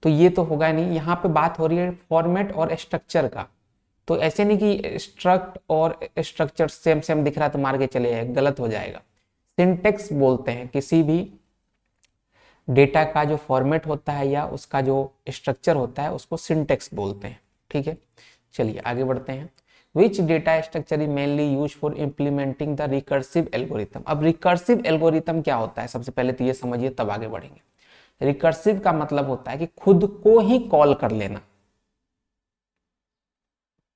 तो ये तो होगा नहीं। यहाँ पे बात हो रही है फॉर्मेट और स्ट्रक्चर का, तो ऐसे नहीं कि स्ट्रक्ट और स्ट्रक्चर सेम सेम दिख रहा है तो मार के चले जाए, गलत हो जाएगा। सिंटेक्स बोलते हैं किसी भी डेटा का जो फॉर्मेट होता है या उसका जो स्ट्रक्चर होता है उसको सिंटेक्स बोलते हैं, ठीक है। चलिए आगे बढ़ते हैं। Which data structure is mainly use for implementing the recursive algorithm. अब रिकर्सिव एल्गोरिथम क्या होता है, सबसे पहले तो ये समझिए तब आगे बढ़ेंगे। रिकर्सिव का मतलब होता है कि खुद को ही कॉल कर लेना,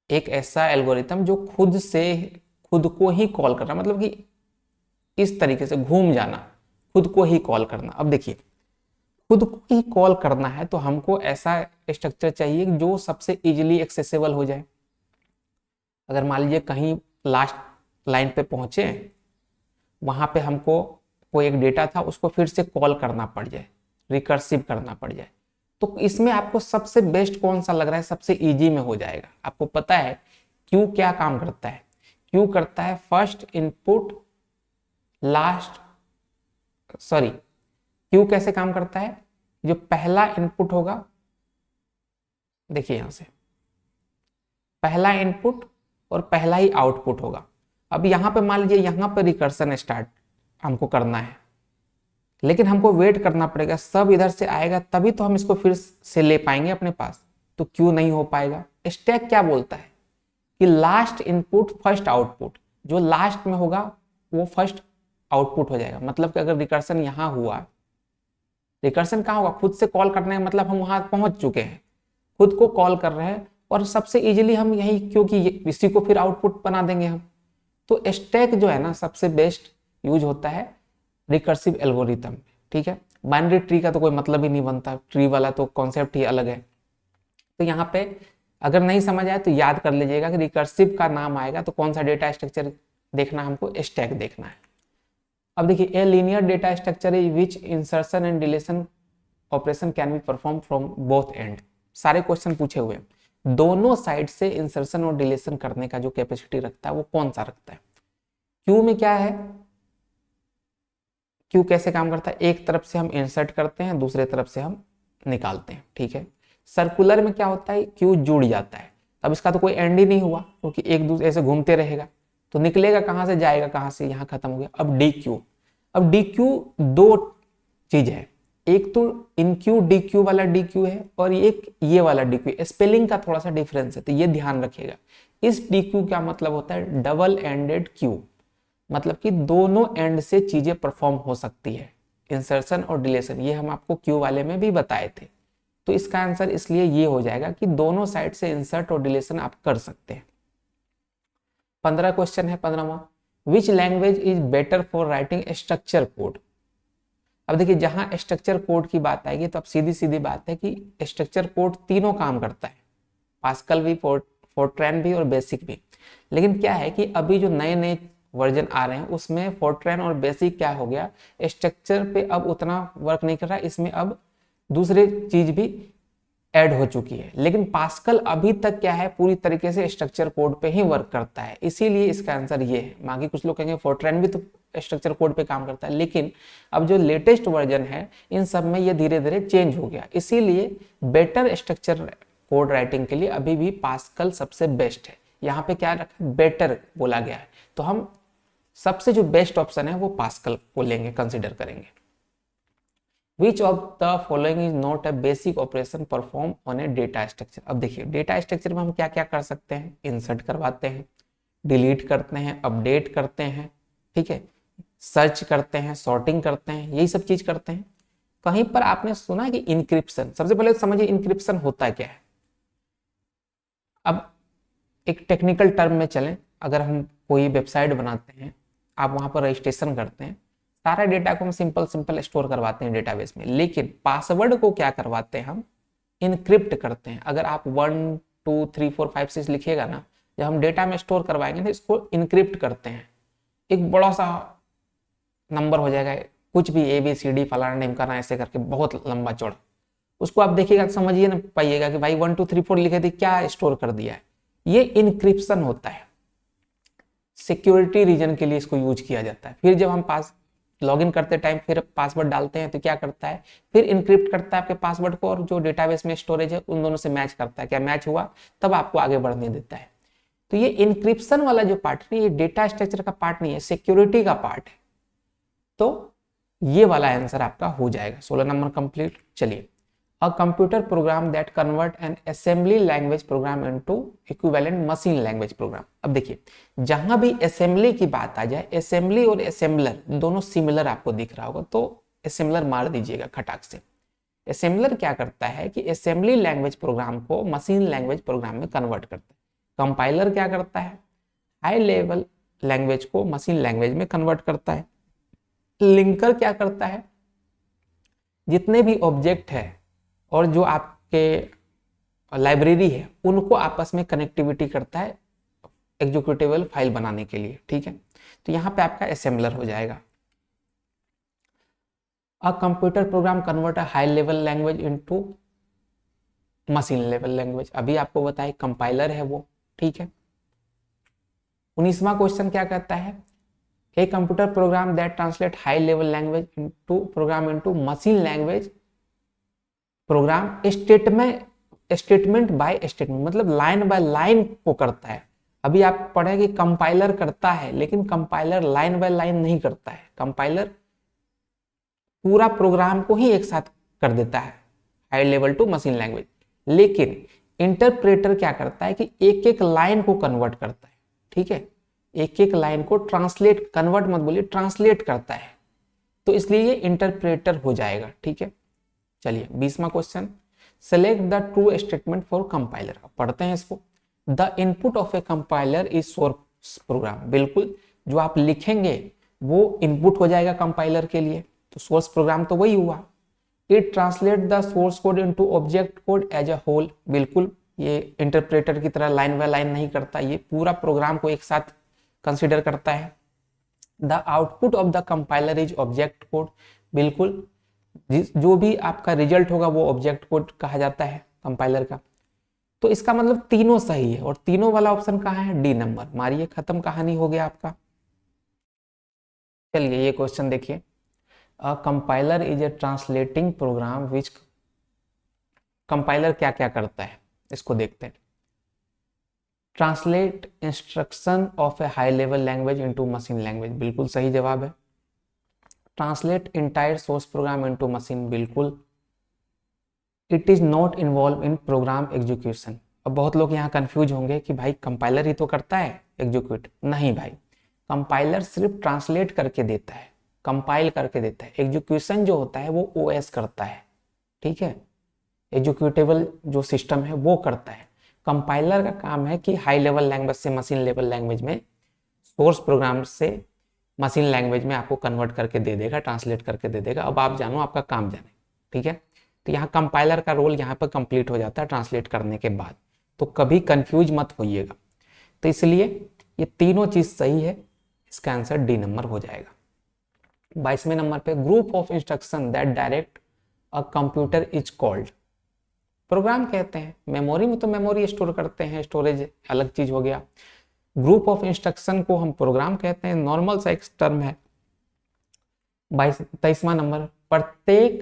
एक ऐसा एल्गोरिथम जो खुद को ही कॉल करना, मतलब कि इस तरीके से घूम जाना, खुद को ही कॉल करना। अब देखिए, खुद को ही कॉल करना है तो हमको ऐसा स्ट्रक्चर चाहिए जो सबसे इजीली एक्सेसिबल हो जाए। अगर मान लीजिए कहीं लास्ट लाइन पे पहुंचे, वहां पे हमको कोई एक डेटा था उसको फिर से कॉल करना पड़ जाए, रिकर्सिव करना पड़ जाए, तो इसमें आपको सबसे बेस्ट कौन सा लग रहा है, सबसे इजी में हो जाएगा। आपको पता है क्यू क्या काम करता है, क्यू करता है first input last, sorry, Q कैसे काम करता है, जो पहला इनपुट होगा, देखिए यहां से पहला इनपुट और पहला ही आउटपुट होगा। अब यहां पे मान लीजिए यहां पर रिकर्सन स्टार्ट हमको करना है, लेकिन हमको वेट करना पड़ेगा, सब इधर से आएगा तभी तो हम इसको फिर से ले पाएंगे अपने पास, तो क्यों नहीं हो पाएगा। स्टैक क्या बोलता है कि लास्ट इनपुट फर्स्ट आउटपुट, जो लास्ट में होगा वो फर्स्ट आउटपुट हो जाएगा। मतलब कि अगर रिकर्सन यहां हुआ, रिकर्सन कहाँ होगा, खुद से कॉल करने का मतलब हम वहां पहुंच चुके हैं, खुद को कॉल कर रहे हैं और सबसे इजीली हम यही, क्योंकि इसी को फिर आउटपुट बना देंगे हम। तो स्टैक जो है ना सबसे बेस्ट यूज होता है रिकर्सिव एल्गोरिथम, ठीक है। बाइनरी ट्री का तो कोई मतलब ही नहीं बनता, ट्री वाला तो कॉन्सेप्ट ही अलग है। तो यहाँ पे अगर नहीं समझ आए तो याद कर लीजिएगा कि रिकर्सिव का नाम आएगा तो कौन सा डेटा स्ट्रक्चर देखना, हमको स्टैक देखना है। अब देखिए, a linear data structure is which insertion and deletion operation can be perform from both and. सारे क्वेश्चन पूछे हुए हैं, दोनों साइड से इंसर्शन और डिलीशन करने का जो कैपेसिटी रखता है वो कौन सा रखता है। क्यू में क्या है, क्यू कैसे काम करता है, एक तरफ से हम इंसर्ट करते हैं, दूसरे तरफ से हम निकालते हैं, ठीक है। सर्कुलर में क्या होता है, क्यू जुड़ जाता है, अब इसका तो कोई एंड ही नहीं हुआ क्योंकि एक दूसरे से घूमते रहेगा, तो निकलेगा कहां से, जाएगा कहां से, यहां खत्म हो गया। अब डी क्यू, अब डी क्यू दो चीज है, एक तो इन क्यू डी क्यू वाला डी क्यू है और एक ये वाला डी क्यू, स्पेलिंग का थोड़ा सा डिफरेंस है तो ये ध्यान रखिएगा। इस डी क्यू का मतलब होता है डबल एंडेड क्यू, मतलब कि दोनों एंड से चीजें परफॉर्म हो सकती है, इंसर्शन और डिलीशन, ये हम आपको क्यू वाले में भी बताए थे। तो इसका आंसर इसलिए ये हो जाएगा कि दोनों साइड से इंसर्ट और डिलीशन आप कर सकते हैं। 15 क्वेश्चन है, 15वां, which language is better for writing structure code. अब देखिए, जहां स्ट्रक्चर कोड की बात आएगी तो अब सीधी सीधी बात है कि स्ट्रक्चर कोड तीनों काम करता है, पास्कल भी, फोर्ट्रैन भी और बेसिक भी। लेकिन क्या है कि अभी जो नए नए वर्जन आ रहे हैं उसमें फोर्ट्रैन और बेसिक क्या हो गया, स्ट्रक्चर पे अब उतना वर्क नहीं कर रहा है, इसमें अब दूसरे चीज भी ऐड हो चुकी है। लेकिन पास्कल अभी तक क्या है, पूरी तरीके से स्ट्रक्चर कोड पे ही वर्क करता है, इसीलिए इसका आंसर ये है। बाकी कुछ लोग कहेंगे फोर्ट्रैन भी तो स्ट्रक्चर कोड पे काम करता है, लेकिन अब जो लेटेस्ट वर्जन है इन सब में ये धीरे धीरे चेंज हो गया, इसीलिए बेटर स्ट्रक्चर कोड राइटिंग के लिए अभी भी पास्कल सबसे बेस्ट है। यहाँ पे क्या रखा, बेटर बोला गया है, तो हम सबसे जो बेस्ट ऑप्शन है वो पास्कल को लेंगे, कंसिडर करेंगे। Which of the following is not a basic operation perform on a data structure। अब देखिए, डेटा स्ट्रक्चर में हम क्या क्या कर सकते हैं, इंसर्ट करवाते हैं, डिलीट करते हैं, अपडेट करते हैं, ठीक है, सर्च करते हैं, सॉर्टिंग करते हैं, यही सब चीज करते हैं। कहीं पर आपने सुना है कि इंक्रिप्शन, सबसे पहले समझिए इंक्रिप्शन होता क्या है। अब एक टेक्निकल टर्म में चलें, अगर हम कोई वेबसाइट बनाते हैं, आप वहां पर रजिस्ट्रेशन करते हैं, सारा डेटा को हम सिंपल स्टोर करवाते हैं डेटाबेस में, लेकिन पासवर्ड को क्या करवाते हैं, हम इनक्रिप्ट करते हैं। अगर आप 1 2 3 4 5 6 लिखिएगा ना, जब हम डेटा में स्टोर करवाएंगे तो इसको इनक्रिप्ट करते हैं, एक बड़ा सा नंबर हो जाएगा, कुछ भी ABCD फलाना नेम करना, ऐसे करके बहुत लंबा चौड़ा, उसको आप देखिएगा तो समझिए ना पाइएगा कि भाई 1 2 3 4 लिखे थे, क्या स्टोर कर दिया है। ये इनक्रिप्शन होता है, सिक्योरिटी रीजन के लिए इसको यूज किया जाता है। फिर जब हम लॉगिन करते टाइम फिर पासवर्ड डालते हैं तो क्या करता है, फिर इनक्रिप्ट करता है आपके पासवर्ड को और जो डेटाबेस में स्टोरेज है उन दोनों से मैच करता है, क्या मैच हुआ तब आपको आगे बढ़ने देता है। तो ये इनक्रिप्शन वाला जो पार्ट है ये डेटा स्ट्रक्चर का पार्ट नहीं है, सिक्योरिटी का पार्ट है। तो ये वाला आंसर आपका हो जाएगा। 16 नंबर कंप्लीट। चलिए, a computer program that convert N assembly language program into equivalent machine language program. अब देखिए, जहां भी असेंबली की बात आ जाए, असेंबली और असेंबलर दोनों सिमिलर आपको दिख रहा होगा तो असेंबलर मार दीजिएगा खटाक से। असेंबलर क्या करता है कि असेंबली लैंग्वेज प्रोग्राम को मशीन लैंग्वेज प्रोग्राम में कन्वर्ट करता है। कंपाइलर क्या करता है, हाई लेवल लैंग्वेज को मशीन लैंग्वेज में कन्वर्ट करता है। लिंकर क्या करता है, जितने भी ऑब्जेक्ट है और जो आपके लाइब्रेरी है उनको आपस में कनेक्टिविटी करता है एग्जीक्यूटेबल फाइल बनाने के लिए। ठीक है, तो यहां पे आपका असेंबलर हो जाएगा। A computer program convert a high level language into machine level language, अभी आपको बताए कंपाइलर है वो। ठीक है, 19वां क्वेश्चन क्या कहता है, a computer program that translate high level language into programme into machine language program statement by statement, मतलब लाइन बाय लाइन को करता है। अभी आप पढ़े कि कंपाइलर करता है, लेकिन कंपाइलर लाइन बाय लाइन नहीं करता है, कंपाइलर पूरा प्रोग्राम को ही एक साथ कर देता है high level to machine language. लेकिन इंटरप्रेटर क्या करता है कि एक एक लाइन को कन्वर्ट करता है। ठीक है, एक एक लाइन को ट्रांसलेट, कन्वर्ट मत बोलिए, ट्रांसलेट करता है, तो इसलिए ये इंटरप्रेटर हो जाएगा। ठीक है, चलिए 20वां question, select the true statement for compiler. पढ़ते हैं इसको। The input of a compiler is source program, बिल्कुल जो आप लिखेंगे वो इनपुट हो जाएगा कंपाइलर के लिए, तो सोर्स प्रोग्राम तो वही हुआ। It translate the source code into object code as a whole, बिल्कुल ये इंटरप्रेटर की तरह लाइन बाय लाइन नहीं करता, ये पूरा प्रोग्राम को एक साथ कंसिडर करता है। The output of the compiler is object code, बिल्कुल जो भी आपका रिजल्ट होगा वो ऑब्जेक्ट कोड कहा जाता है कंपाइलर का। तो इसका मतलब तीनों सही है, और तीनों वाला ऑप्शन कहाँ है, डी नंबर। मारिए, खत्म, कहानी हो गया आपका। चलिए ये क्वेश्चन देखिए, a compiler is a translating program which, compiler क्या क्या करता है इसको देखते हैं। Translate instruction of a high level language into machine language, बिल्कुल सही जवाब है। Translate entire source program into machine, बिल्कुल। It is not involve in program execution. अब बहुत लोग यहाँ कंफ्यूज होंगे कि भाई कंपाइलर ही तो करता है एग्जीक्यूट, नहीं भाई, कंपाइलर सिर्फ ट्रांसलेट करके देता है, कंपाइल करके देता है। एग्जीक्यूशन जो होता है वो ओएस करता है। ठीक है, एग्जीक्यूटेबल जो सिस्टम है वो करता है। कंपाइलर का काम है कि हाई लेवल लैंग्वेज से मशीन लेवल लैंग्वेज में, सोर्स प्रोग्राम से मशीन लैंग्वेज में आपको कन्वर्ट करके दे देगा, ट्रांसलेट करके दे देगा। अब आप जानो, आपका काम जाने। ठीक है, तो यहाँ कंपाइलर का रोल यहाँ पर कंप्लीट हो जाता है ट्रांसलेट करने के बाद, तो कभी कंफ्यूज मत होइएगा। तो इसलिए ये तीनों चीज सही है, इसका आंसर डी नंबर हो जाएगा। 22वें नंबर पे, group of instruction that direct a computer is called, program कहते हैं। मेमोरी में तो मेमोरी स्टोर करते हैं, स्टोरेज अलग चीज हो गया। ग्रुप ऑफ इंस्ट्रक्शन को हम प्रोग्राम कहते हैं, नॉर्मल सा एक टर्म है। 23वां नंबर, प्रत्येक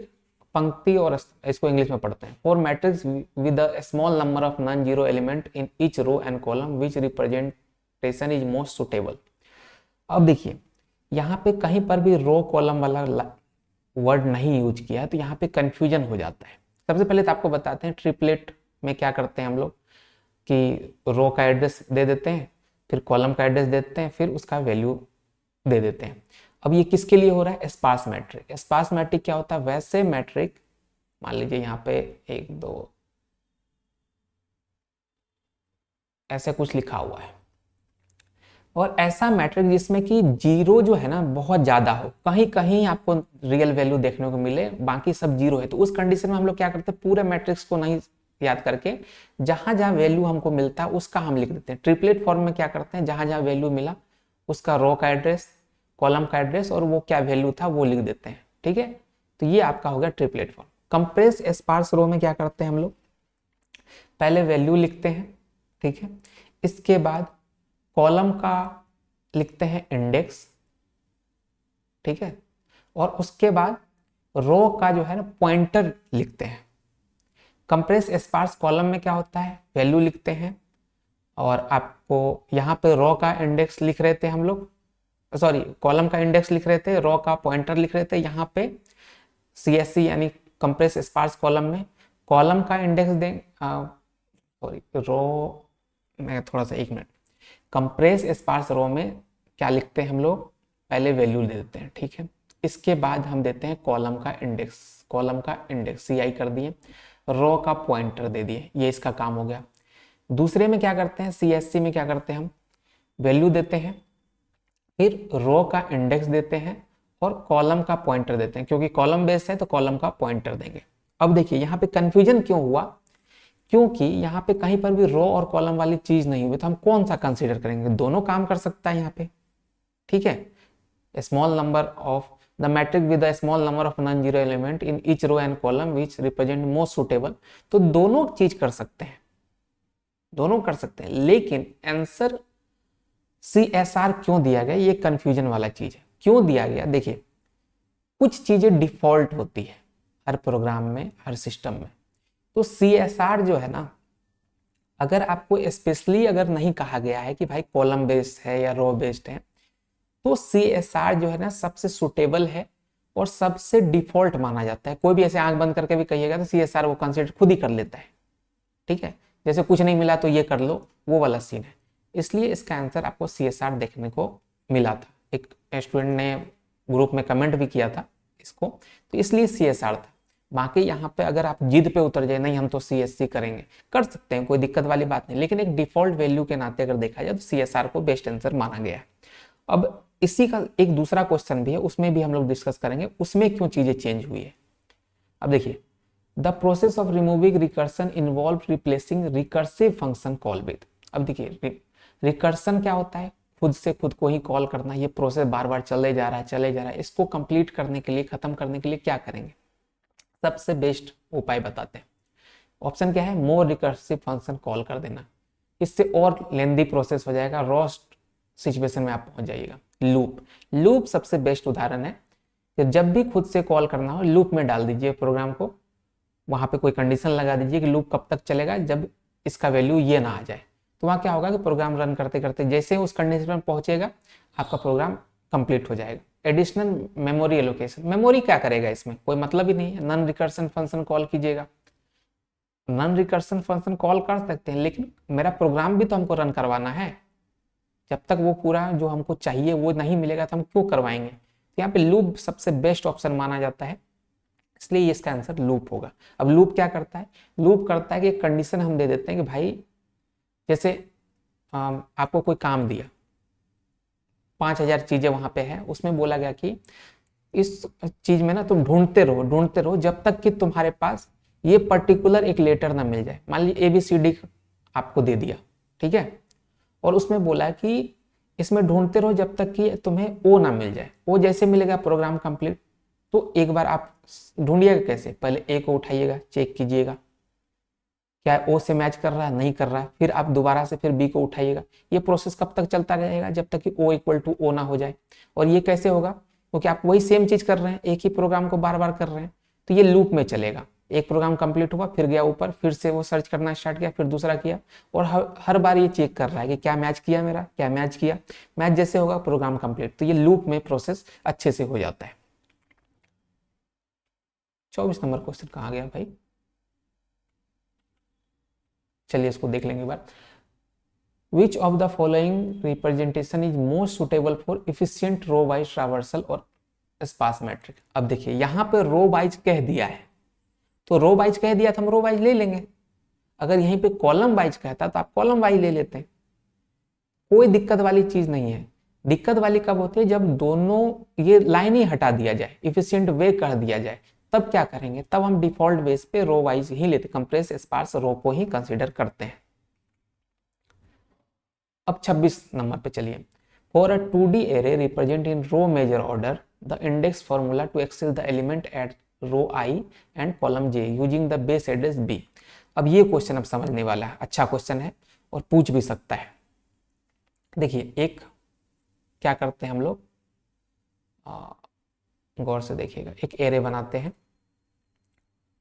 पंक्ति, और इसको इंग्लिश में पढ़ते हैं, for matrix with a small number of non zero element in each row and column which representation is most suitable. अब देखिए, यहाँ पे कहीं पर भी रो कॉलम वाला वर्ड नहीं यूज किया है, तो यहाँ पे कंफ्यूजन हो जाता है। सबसे पहले तो आपको बताते हैं ट्रिपलेट में क्या करते हैं हम लोग, कि रो का एड्रेस दे देते हैं, फिर कॉलम का एड्रेस देते हैं, फिर उसका वैल्यू दे देते हैं। अब ये किसके लिए हो रहा है, स्पार्स मैट्रिक। स्पार्स मैट्रिक क्या होता है, वैसे मैट्रिक, मान लीजिए यहाँ पे 1 2 ऐसे कुछ लिखा हुआ है, और ऐसा मैट्रिक जिसमें कि जीरो जो है ना बहुत ज्यादा हो, कहीं कहीं आपको रियल वैल्यू देखने को मिले, बाकी सब जीरो है, तो उस कंडीशन में हम लोग क्या करते हैं, पूरे मैट्रिक्स को नहीं याद करके जहां जहां वैल्यू हमको मिलता है उसका हम लिख देते हैं। ट्रिपलेट फॉर्म में क्या करते हैं, जहां जहां वैल्यू मिला उसका रो का एड्रेस, कॉलम का एड्रेस, और वो क्या वैल्यू था वो लिख देते हैं। ठीक है, तो ये आपका हो गया ट्रिपलेट फॉर्म। कंप्रेस स्पार्स रो में क्या करते हैं हम लोग, पहले वैल्यू लिखते हैं। ठीक है, इसके बाद कॉलम का लिखते हैं इंडेक्स। ठीक है, और उसके बाद रो का जो है ना पॉइंटर लिखते हैं। कंप्रेस स्पार्स कॉलम में क्या होता है, वैल्यू लिखते हैं, और आपको यहाँ पे रो का इंडेक्स लिख रहे थे हम लोग, सॉरी कॉलम का इंडेक्स लिख रहे थे, रो का पॉइंटर लिख रहे थे। यहाँ पे CSC यानी कंप्रेस स्पार्स कॉलम में कॉलम का इंडेक्स दें, सॉरी रो में थोड़ा सा, एक मिनट, कंप्रेस स्पार्स रो में क्या लिखते हैं हम लोग, पहले वैल्यू ले देते हैं, ठीक है। इसके बाद हम देते हैं कॉलम का इंडेक्स, कॉलम का इंडेक्स CI कर दिए, रो का पॉइंटर दे दिए, ये इसका काम हो गया। दूसरे में क्या करते हैं, CSC में क्या करते हैं, हम वैल्यू देते हैं, फिर रो का इंडेक्स देते हैं और कॉलम का पॉइंटर देते हैं, क्योंकि कॉलम बेस्ड है तो कॉलम का पॉइंटर देंगे। अब देखिए यहाँ पे कंफ्यूजन क्यों हुआ, क्योंकि यहाँ पे कहीं पर भी रो और कॉलम वाली चीज नहीं हुई, तो हम कौन सा कंसीडर करेंगे, दोनों काम कर सकता है यहाँ पे, ठीक है। Small number of the matrix with the small number of non zero element in each row and column which represent most suitable, तो दोनों चीज कर सकते हैं, दोनों कर सकते हैं। लेकिन आंसर CSR क्यों दिया गया, ये कंफ्यूजन वाला चीज है। क्यों दिया गया, देखिए कुछ चीजें डिफॉल्ट होती है हर प्रोग्राम में, हर सिस्टम में, तो CSR जो है ना, अगर आपको स्पेशली अगर नहीं कहा गया है कि भाई कॉलम बेस्ड है या रो बेस्ड है, तो CSR जो है ना सबसे सुटेबल है और सबसे डिफॉल्ट माना जाता है। कोई भी ऐसे आंख बंद करके भी कहिएगा तो CSR वो कंसिडर खुद ही कर लेता है, ठीक है। जैसे कुछ नहीं मिला तो ये कर लो, वो वाला सीन है। इसलिए इसका आंसर आपको CSR देखने को मिला था, एक स्टूडेंट ने ग्रुप में कमेंट भी किया था इसको, तो इसलिए CSR था। बाकी यहाँ पे अगर आप जिद पे उतर जाए, नहीं हम तो CSC करेंगे, कर सकते हैं, कोई दिक्कत वाली बात नहीं, लेकिन एक डिफॉल्ट वैल्यू के नाते अगर देखा जाए तो CSR को बेस्ट आंसर माना गया है। अब इसी का एक दूसरा क्वेश्चन भी है, उसमें भी हम लोग डिस्कस करेंगे, उसमें क्यों चीजें चेंज हुई है। अब देखिए, the process of removing recursion involve replacing recursive function call with. अब देखिए रिकर्सन क्या होता है, खुद से खुद को ही कॉल करना, ये प्रोसेस बार बार चले जा रहा है चले जा रहा है, इसको कंप्लीट करने के लिए, खत्म करने के लिए क्या करेंगे, सबसे बेस्ट उपाय बताते हैं। ऑप्शन क्या है, मोर रिकर्सिव फंक्शन कॉल कर देना, इससे और लेंदी प्रोसेस हो जाएगा, रोस्ट सिचुएशन में आप पहुंच जाइएगा। लूप, लूप सबसे बेस्ट उदाहरण है कि जब भी खुद से कॉल करना हो लूप में डाल दीजिए प्रोग्राम को, वहां पे कोई कंडीशन लगा दीजिए कि लूप कब तक चलेगा, जब इसका वैल्यू ये ना आ जाए, तो वहां क्या होगा कि प्रोग्राम रन करते करते जैसे उस कंडीशन में पहुंचेगा आपका प्रोग्राम कंप्लीट हो जाएगा। एडिशनल मेमोरी एलोकेशन, मेमोरी क्या करेगा इसमें, कोई मतलब ही नहीं है। नॉन रिकर्सन फंक्शन कॉल कीजिएगा, नॉन रिकर्सन फंक्शन कॉल कर सकते हैं, लेकिन मेरा प्रोग्राम भी तो हमको रन करवाना है, जब तक वो पूरा जो हमको चाहिए वो नहीं मिलेगा तो हम क्यों करवाएंगे। तो यहाँ पे लूप सबसे बेस्ट ऑप्शन माना जाता है, इसलिए इसका आंसर लूप होगा। अब लूप क्या करता है, लूप करता है कि एक कंडीशन हम दे देते हैं कि भाई जैसे आपको कोई काम दिया, 5000 चीजें वहां पे है, उसमें बोला गया कि इस चीज में ना तुम ढूंढते रहो जब तक कि तुम्हारे पास ये पर्टिकुलर एक लेटर ना मिल जाए। मान लीजिए ABCD आपको दे दिया, ठीक है, और उसमें बोला कि इसमें ढूंढते रहो जब तक कि तुम्हें O ना मिल जाए, O जैसे मिलेगा प्रोग्राम कंप्लीट। तो एक बार आप ढूंढिएगा कैसे, पहले A को उठाइएगा, चेक कीजिएगा क्या O से मैच कर रहा है, नहीं कर रहा है, फिर आप दोबारा से फिर B को उठाइएगा। ये प्रोसेस कब तक चलता रहेगा, जब तक कि O इक्वल टू O ना हो जाए। और ये कैसे होगा, क्योंकि आप वही सेम चीज कर रहे हैं, एक ही प्रोग्राम को बार बार कर रहे हैं, तो ये लूप में चलेगा। एक प्रोग्राम कंप्लीट हुआ, फिर गया ऊपर, फिर से वो सर्च करना स्टार्ट किया, फिर दूसरा किया, और हर बार ये चेक कर रहा है कि क्या मैच किया, मेरा क्या मैच किया, मैच जैसे होगा प्रोग्राम कंप्लीट। तो ये लूप में प्रोसेस अच्छे से हो जाता है। 24 नंबर क्वेश्चन कहाँ गया भाई, चलिए इसको देख लेंगे एक बार। Which of the following representation is most suitable for efficient row wise traversal और स्पार्स मैट्रिक। अब देखिए यहाँ पे रो वाइज कह दिया है, तो रो वाइज कह दिया तो हम रो वाइज ले लेंगे। अगर यहीं पे कॉलम वाइज कहता तो आप कॉलम वाइज ले लेते हैं, कोई दिक्कत वाली चीज नहीं है। दिक्कत वाली कब होती है, जब दोनों ये लाइन ही हटा दिया जाए, इफिशिएंट वे कर दिया जाए, तब क्या करेंगे, तब हम डिफॉल्ट बेस पे रो वाइज ही लेते, कंप्रेस स्पार्स रो को ही कंसीडर करते हैं। अब 26 नंबर पे चलिए। For a 2D array represent in row major order the index formula to access the element at row I and column J using the base address B। अब ये क्वेश्चन अब समझने वाला है, अच्छा क्वेश्चन है और पूछ भी सकता है। देखिए एक क्या करते हैं हम लोग, गौर से देखिएगा, एक एरे बनाते हैं,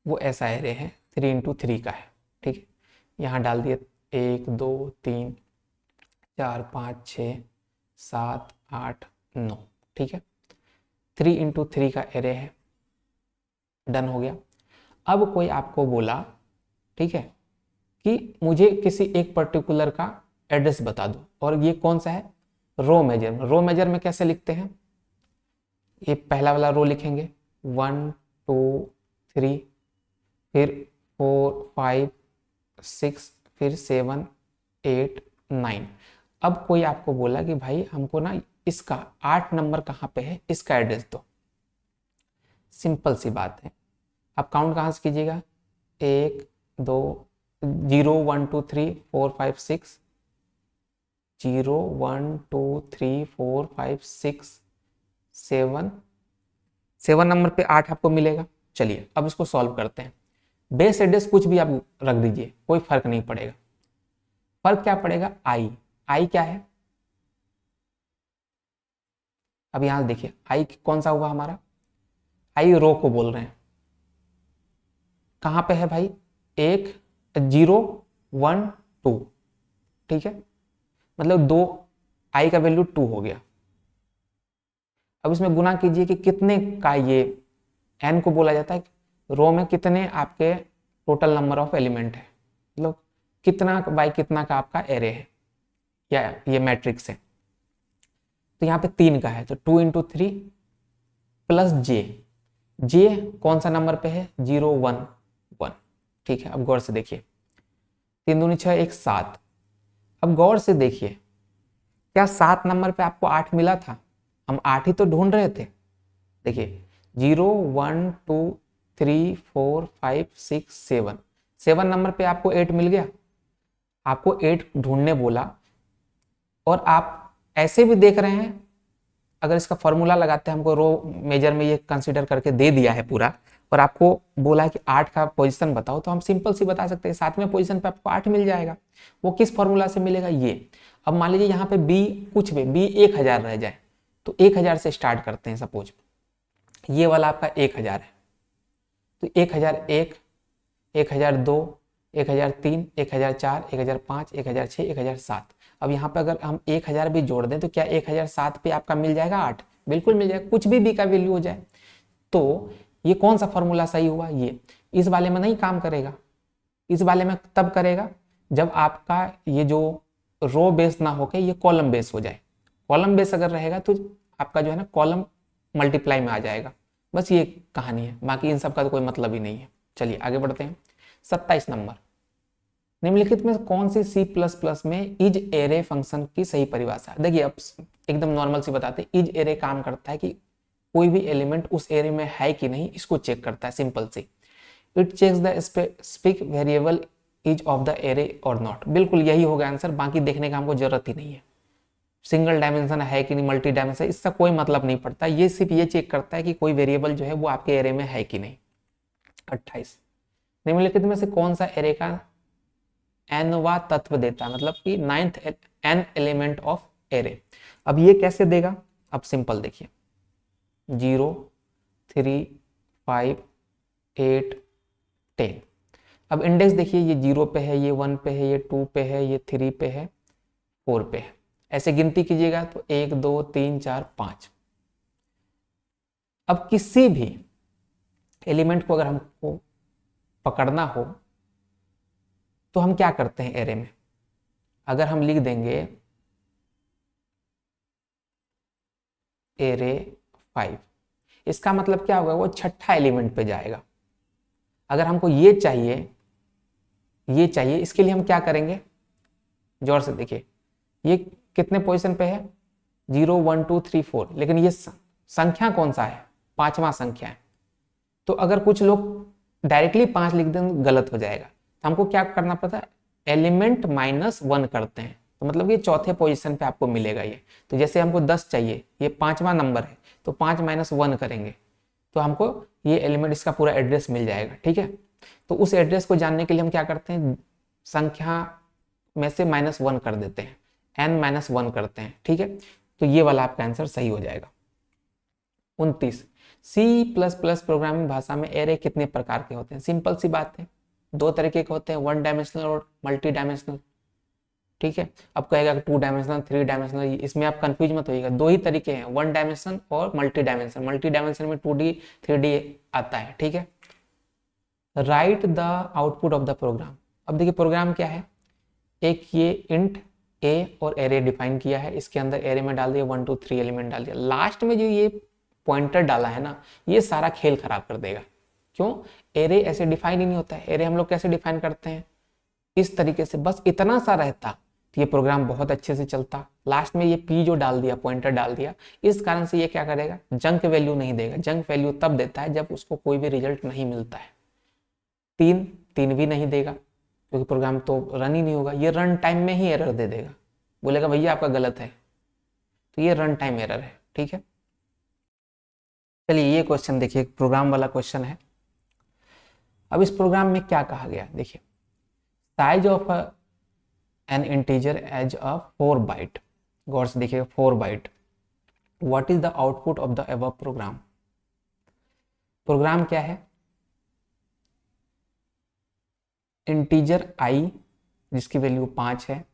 वो ऐसा एरे है 3 × 3 का है, ठीक है। यहाँ डाल दिए 1 2 3 4 5 6 7 8 9, ठीक है। 3 × 3 का एरे है, डन हो गया। अब कोई आपको बोला, ठीक है, कि मुझे किसी एक पर्टिकुलर का एड्रेस बता दो, और ये कौन सा है, रो मेजर में। रो मेजर में कैसे लिखते हैं, ये पहला वाला रो लिखेंगे 1 2 3, फिर 4 5 6, फिर 7 8 9। अब कोई आपको बोला कि भाई हमको ना इसका 8 नंबर कहाँ पे है, इसका एड्रेस दो। सिंपल सी बात है, आप काउंट कहाँ से कीजिएगा, 1 2 0 1 2 3 4 5 6, 0 1 2 3 4 5 6 7 नंबर पे 8 आपको मिलेगा। चलिए अब इसको सॉल्व करते हैं। बेस एड्रेस कुछ भी आप रख दीजिए, कोई फर्क नहीं पड़ेगा। फर्क क्या पड़ेगा, आई क्या है, अब यहां देखिए आई कौन सा हुआ हमारा, आई रो को बोल रहे हैं, कहां पे है भाई, 1 0 1 2, ठीक है, मतलब 2, आई का वैल्यू 2 हो गया। अब इसमें गुना कीजिए कि कितने का ये एन को बोला जाता है, रो में कितने आपके टोटल नंबर ऑफ एलिमेंट है, मतलब कितना बाई कितना का आपका एरे है या ये मैट्रिक्स है। तो यहाँ पे 3 का है, तो 2 × 3 प्लस जे कौन सा नंबर पे है, 0 1 1, ठीक है। अब गौर से देखिए, 3 दूनी 6 1 7। अब गौर से देखिए, क्या 7 नंबर पे आपको 8 मिला था, हम 8 ही तो ढूंढ रहे थे। देखिए 0 1 2 3 4 5 6 7, 7 नंबर पे आपको 8 मिल गया, आपको 8 ढूंढने बोला, और आप ऐसे भी देख रहे हैं, अगर इसका फॉर्मूला लगाते हैं, हमको रो मेजर में ये कंसीडर करके दे दिया है पूरा, और आपको बोला है कि 8 का पोजीशन बताओ, तो हम सिंपल सी बता सकते हैं 7वें पोजीशन पे आपको 8 मिल जाएगा। वो किस फॉर्मूला से मिलेगा, ये। अब मान लीजिए यहाँ पे बी कुछ भी, बी 1000 रह जाए, तो 1000 से स्टार्ट करते हैं। सपोज ये वाला आपका 1000 है, तो 1001 1002 1003 1004 1005 1006 1007। अब यहाँ पे अगर हम 1000 भी जोड़ दें, तो क्या 1007 पे आपका मिल जाएगा 8, बिल्कुल मिल जाएगा, कुछ भी का वैल्यू हो जाए। तो ये कौन सा फॉर्मूला सही हुआ, ये। इस वाले में नहीं काम करेगा, इस वाले में तब करेगा जब आपका ये जो रो बेस ना होके ये कॉलम बेस हो जाए। कॉलम बेस अगर रहेगा तो आपका जो है ना कॉलम मल्टीप्लाई में आ जाएगा। बस ये कहानी है, बाकी इन सब का तो कोई मतलब ही नहीं है। चलिए आगे बढ़ते हैं। 27 नंबर, निम्नलिखित में कौन सी C++ में इज एरे फंक्शन की सही परिभाषा। देखिए अब एकदम नॉर्मल सी बताते हैं, इज एरे काम करता है कि कोई भी एलिमेंट उस एरे में है कि नहीं, इसको चेक करता है, simple C. It checks the specific variable is of the array और नॉट। बिल्कुल यही होगा आंसर, बाकी देखने का हमको जरूरत ही नहीं है। सिंगल डायमेंशन है कि नहीं, मल्टी डायमेंशन, इसका कोई मतलब नहीं पड़ता। ये सिर्फ ये चेक करता है कि कोई वेरिएबल जो है वो आपके एरे में है कि नहीं। 28, निम्नलिखित में से कौन सा एरे का nवा तत्व देता है, मतलब कि 9th n element of array. अब ये कैसे देगा, अब सिंपल देखिए, 0 3 5 8 10। अब इंडेक्स देखिए, ये 0 पे है, ये 1 पे है, ये 2 पे है, ये 3 पे है, 4 पे है। ऐसे गिनती कीजिएगा तो 1 2 3 4 5। अब किसी भी एलिमेंट को अगर हमको पकड़ना हो तो हम क्या करते हैं एरे में, अगर हम लिख देंगे एरे 5, इसका मतलब क्या होगा, वो छठा एलिमेंट पे जाएगा। अगर हमको ये चाहिए, इसके लिए हम क्या करेंगे, जोर से देखिए, ये कितने पोजीशन पे है, 0 1 2 3 4, लेकिन ये संख्या कौन सा है, 5वां संख्या है। तो अगर कुछ लोग डायरेक्टली 5 लिख दें गलत हो जाएगा, तो हमको क्या करना पड़ता है, एलिमेंट -1 करते हैं, तो मतलब ये चौथे पोजीशन पे आपको मिलेगा ये। तो जैसे हमको 10 चाहिए, ये 5वां नंबर है, तो 5 - 1 करेंगे तो हमको ये एलिमेंट, इसका पूरा एड्रेस मिल जाएगा, ठीक है। तो उस एड्रेस को जानने के लिए हम क्या करते हैं, संख्या में से -1 कर देते हैं, n-1 करते हैं, ठीक है। तो ये वाला आपका आंसर सही हो जाएगा। 29, C++ प्रोग्रामिंग भाषा में एरे कितने प्रकार के होते हैं? सिंपल सी बात है, दो तरीके के होते हैं, वन डायमेंशनल और मल्टी डायमेंशनल। ठीक है, अब कहेगा कि 2 डायमेंशनल 3 डायमेंशनल, इसमें आप कंफ्यूज मत होइएगा, दो ही तरीके हैं, वन डायमेंशन और मल्टी डायमेंशन। मल्टी डायमेंशन में 2D 3D आता है। ठीक है, right the output of the program. अब देखिए प्रोग्राम क्या है, एक ये इंट ए और एरे डिफाइन किया है, इसके अंदर एरे में डाल दिया 1 2 3 एलिमेंट डाल दिया, लास्ट में जो ये पॉइंटर डाला है ना, ये सारा खेल खराब कर देगा। क्यों? एरे ऐसे डिफाइन ही नहीं होता है। एरे हम लोग कैसे डिफाइन करते हैं? इस तरीके से, बस इतना सा रहता तो ये प्रोग्राम बहुत अच्छे से चलता। लास्ट में ये पी जो डाल दिया, पॉइंटर डाल दिया, इस कारण से ये क्या करेगा, जंक वैल्यू नहीं देगा। जंक वैल्यू तब देता है जब उसको कोई भी रिजल्ट नहीं मिलता है। 3 भी नहीं देगा क्योंकि प्रोग्राम तो रन ही नहीं होगा। ये रन टाइम में ही एरर दे देगा, बोलेगा भैया आपका गलत है, तो ये रन टाइम एरर है। ठीक है, चलिए ये क्वेश्चन देखिए, प्रोग्राम वाला क्वेश्चन है। अब इस प्रोग्राम में क्या कहा गया, देखिए size of an integer as a 4 byte. गौर से देखिएगा, 4 byte. What is the output of the above program? Program क्या है, इंटीजर आई जिसकी वैल्यू 5 है,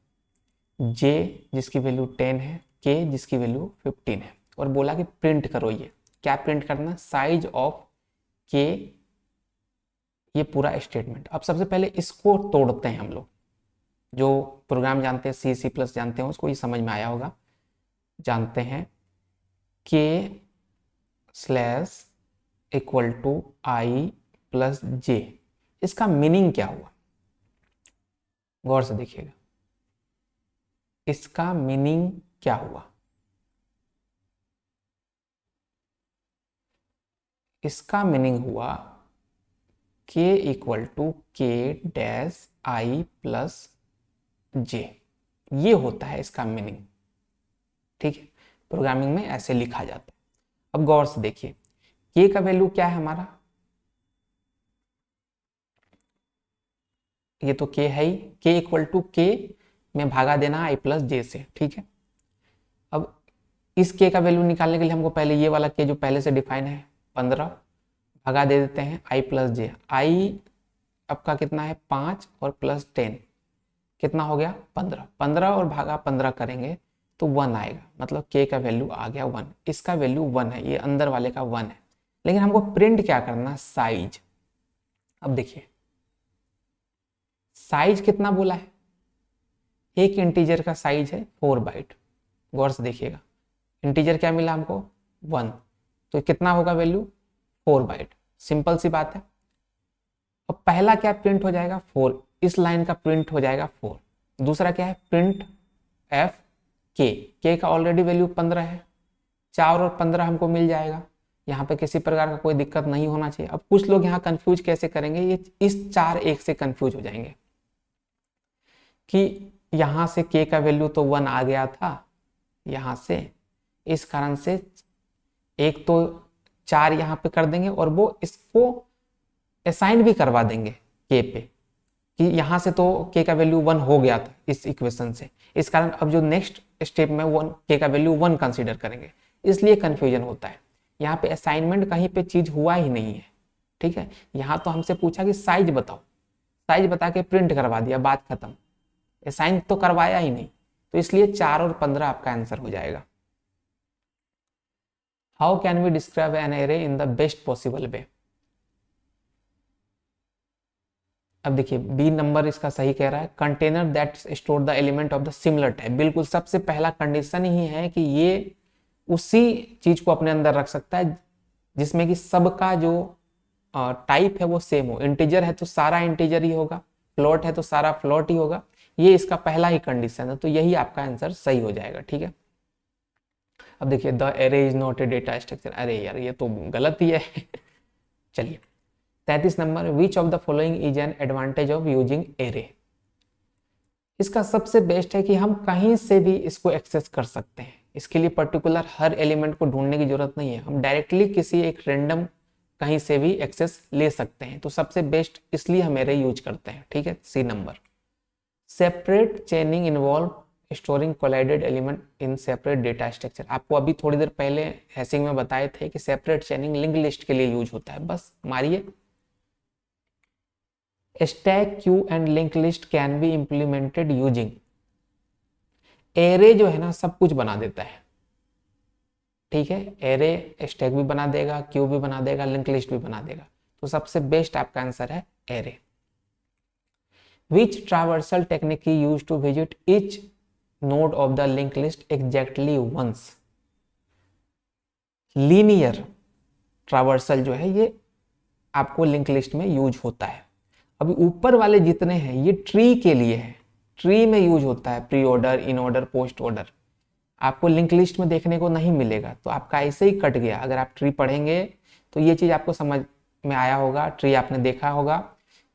जे जिसकी वैल्यू 10 है, के जिसकी वैल्यू 15 है, और बोला कि प्रिंट करो। ये क्या प्रिंट करना? साइज ऑफ के, ये पूरा स्टेटमेंट। अब सबसे पहले इसको तोड़ते हैं हम लोग। जो प्रोग्राम जानते हैं, C++ जानते हैं, उसको ये समझ में आया होगा। जानते हैं k slash equal to i plus j, इसका मीनिंग क्या हुआ? गौर से देखिएगा, इसका मीनिंग क्या हुआ? इसका मीनिंग हुआ k इक्वल टू के डैश आई प्लस जे, ये होता है इसका मीनिंग। ठीक है, प्रोग्रामिंग में ऐसे लिखा जाता है। अब गौर से देखिए, k का वैल्यू क्या है हमारा, ये तो k है ही, k इक्वल टू के में भागा देना आई प्लस जे से। ठीक है, अब इस k का वैल्यू निकालने के लिए हमको पहले ये वाला k जो पहले से डिफाइन है 15 भागा दे देते हैं आई प्लस जे। आई आपका कितना है 5 और प्लस 10 कितना हो गया 15। 15 और भागा 15 करेंगे तो 1 आएगा, मतलब k का वैल्यू आ गया 1। इसका वैल्यू 1 है, ये अंदर वाले का 1 है। लेकिन हमको प्रिंट क्या करना, साइज। अब देखिए साइज कितना बोला है, एक इंटीजर का साइज है 4 बाइट। गौर से देखिएगा, इंटीजर क्या मिला हमको 1, तो कितना होगा वैल्यू 4 बाइट। सिंपल सी बात है। अब पहला क्या प्रिंट हो जाएगा 4, इस लाइन का प्रिंट हो जाएगा 4। दूसरा क्या है प्रिंट एफ के का ऑलरेडी वैल्यू 15 है, 4 और 15 हमको मिल जाएगा। यहाँ पे किसी प्रकार का कोई दिक्कत नहीं होना चाहिए। अब कुछ लोग यहाँ कंफ्यूज कैसे करेंगे, ये इस 4 1 से कंफ्यूज हो जाएंगे कि यहाँ से k का वैल्यू तो 1 आ गया था यहाँ से, इस कारण से एक तो 4 यहाँ पे कर देंगे और वो इसको असाइन भी करवा देंगे k पे कि यहाँ से तो k का वैल्यू 1 हो गया था इस इक्वेशन से, इस कारण अब जो नेक्स्ट स्टेप में 1 k का वैल्यू 1 कंसीडर करेंगे, इसलिए कंफ्यूजन होता है। यहाँ पे असाइनमेंट कहीं पे चीज हुआ ही नहीं है। ठीक है, यहाँ तो हमसे पूछा कि साइज बताओ, साइज बता के प्रिंट करवा दिया, बात खत्म। असाइन तो करवाया ही नहीं, तो इसलिए 4 और 15 आपका आंसर हो जाएगा। How can we describe an array in the best possible way? अब देखिए बी नंबर इसका सही कह रहा है, container that store the element of the similar type. बिल्कुल सबसे पहला कंडीशन ही है कि ये उसी चीज को अपने अंदर रख सकता है जिसमें कि सबका जो टाइप है वो सेम हो। इंटीजर है तो सारा इंटीजर ही होगा, फ्लोट है तो सारा फ्लोट ही होगा। ये इसका पहला ही कंडीशन है, तो यही आपका आंसर सही हो जाएगा। ठीक है, अब देखिए the array is not a data structure, अरे यार ये तो गलत ही है। चलिए 33 number, which of the following is an advantage of using array? इसका सबसे बेस्ट है कि हम कहीं से भी इसको एक्सेस कर सकते हैं। इसके लिए पर्टिकुलर हर एलिमेंट को ढूंढने की जरूरत नहीं है, हम डायरेक्टली किसी एक रैंडम कहीं से भी एक्सेस ले सकते हैं। तो सबसे बेस्ट इसलिए हम एरे यूज करते हैं। ठीक है, C number. Separate chaining involve storing collided element in separate data structure. आपको अभी थोड़ी देर पहले हैशिंग में बताए थे कि सेपरेट चेनिंग लिंक लिस्ट के लिए यूज होता है। बस मारिए। Stack queue and link list can be implemented using. Array जो है ना सब कुछ बना देता है, ठीक है। एरे स्टैक भी बना देगा, क्यू भी बना देगा, लिंक लिस्ट भी बना देगा। तो सबसे बेस्ट आपका आंसर है array. Which traversal technique is used to visit each node of the linked list exactly once? Linear traversal जो है ये आपको लिंक लिस्ट में यूज होता है। अभी ऊपर वाले जितने हैं ये ट्री के लिए है, ट्री में यूज होता है, pre order, in order, post order. आपको लिंक लिस्ट में देखने को नहीं मिलेगा, तो आपका ऐसे ही कट गया। अगर आप ट्री पढ़ेंगे तो ये चीज आपको समझ में आया होगा, ट्री आपने देखा होगा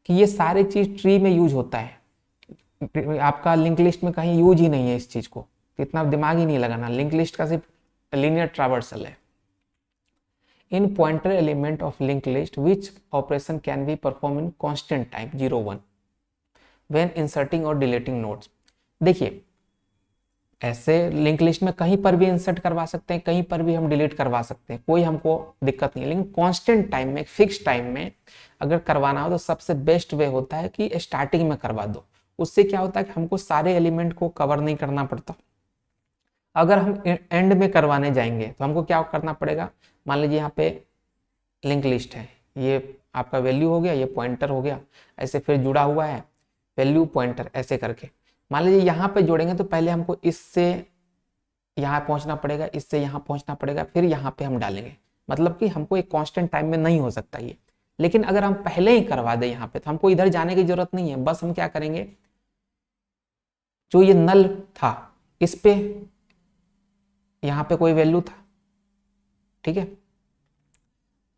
कि ये सारे चीज ट्री में यूज होता है। आपका लिंक लिस्ट में कहीं यूज ही नहीं है इस चीज को, तो इतना दिमाग ही नहीं लगाना। लिंक लिस्ट का सिर्फ लीनियर ट्रावर्सल है। In pointer element of link list which operation can be perform in constant time 0-1 when inserting और डिलीटिंग नोड्स। देखिए ऐसे लिंक लिस्ट में कहीं पर भी इंसर्ट करवा सकते हैं, कहीं पर भी हम डिलीट करवा सकते हैं, कोई हमको दिक्कत नहीं है। लेकिन कांस्टेंट टाइम में, फिक्स टाइम में अगर करवाना हो तो सबसे बेस्ट वे होता है कि स्टार्टिंग में करवा दो। उससे क्या होता है कि हमको सारे एलिमेंट को कवर नहीं करना पड़ता। अगर हम एंड में करवाने जाएंगे तो हमको क्या करना पड़ेगा। मान लीजिए यहाँ पे लिंक लिस्ट है, ये आपका वैल्यू हो गया, ये पॉइंटर हो गया, ऐसे फिर जुड़ा हुआ है वैल्यू पॉइंटर ऐसे करके। मान लीजिए यहाँ पे जोड़ेंगे तो पहले हमको इससे यहाँ पहुंचना पड़ेगा, इससे यहाँ पहुंचना पड़ेगा, फिर यहाँ पे हम डालेंगे। मतलब कि हमको एक कांस्टेंट टाइम में नहीं हो सकता ये। लेकिन अगर हम पहले ही करवा दें यहाँ पे तो हमको इधर जाने की जरूरत नहीं है। बस हम क्या करेंगे, जो ये नल था इस पे यहाँ पे कोई वैल्यू था, ठीक है।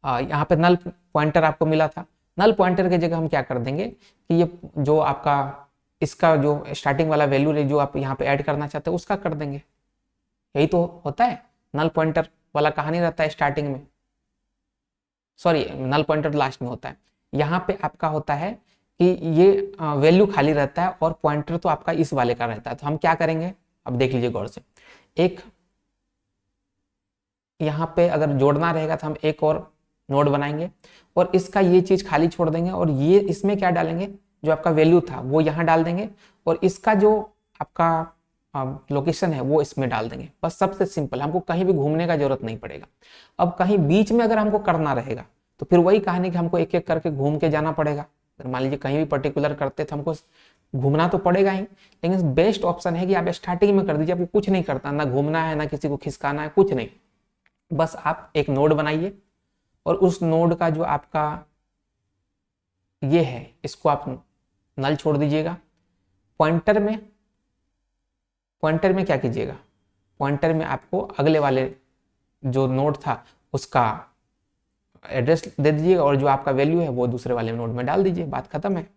यहाँ पे नल पॉइंटर आपको मिला था, नल पॉइंटर की जगह हम क्या कर देंगे कि ये जो आपका इसका जो स्टार्टिंग वाला वैल्यू है जो आप यहाँ पे ऐड करना चाहते हैं उसका कर देंगे। यही तो होता है, नल पॉइंटर वाला कहानी रहता है स्टार्टिंग में, सॉरी नल पॉइंटर लास्ट में होता है। यहाँ पे आपका होता है कि ये वैल्यू खाली रहता है और पॉइंटर तो आपका इस वाले का रहता है। तो हम क्या करेंगे, अब देख लीजिए गौर से। एक यहाँ पे अगर जोड़ना रहेगा तो हम एक और नोड बनाएंगे और इसका ये चीज खाली छोड़ देंगे और ये इसमें क्या डालेंगे, जो आपका वैल्यू था वो यहाँ डाल देंगे और इसका जो आपका लोकेशन है वो इसमें डाल देंगे। बस सबसे सिंपल, हमको कहीं भी घूमने का जरूरत नहीं पड़ेगा। अब कहीं बीच में अगर हमको करना रहेगा तो फिर वही कहानी कि हमको एक एक करके घूम के जाना पड़ेगा। मान लीजिए कहीं भी पर्टिकुलर करते तो हमको घूमना तो पड़ेगा ही, लेकिन बेस्ट ऑप्शन है कि आप स्टार्टिंग में कर दीजिए। आपको कुछ नहीं करता, ना घूमना है, ना किसी को खिसकाना है, कुछ नहीं। बस आप एक नोड बनाइए और उस नोड का जो आपका ये है इसको आप नल छोड़ दीजिएगा। पॉइंटर में क्या कीजिएगा, पॉइंटर में आपको अगले वाले जो नोड था उसका एड्रेस दे दीजिएगा और जो आपका वैल्यू है वो दूसरे वाले नोड में डाल दीजिए, बात खत्म है।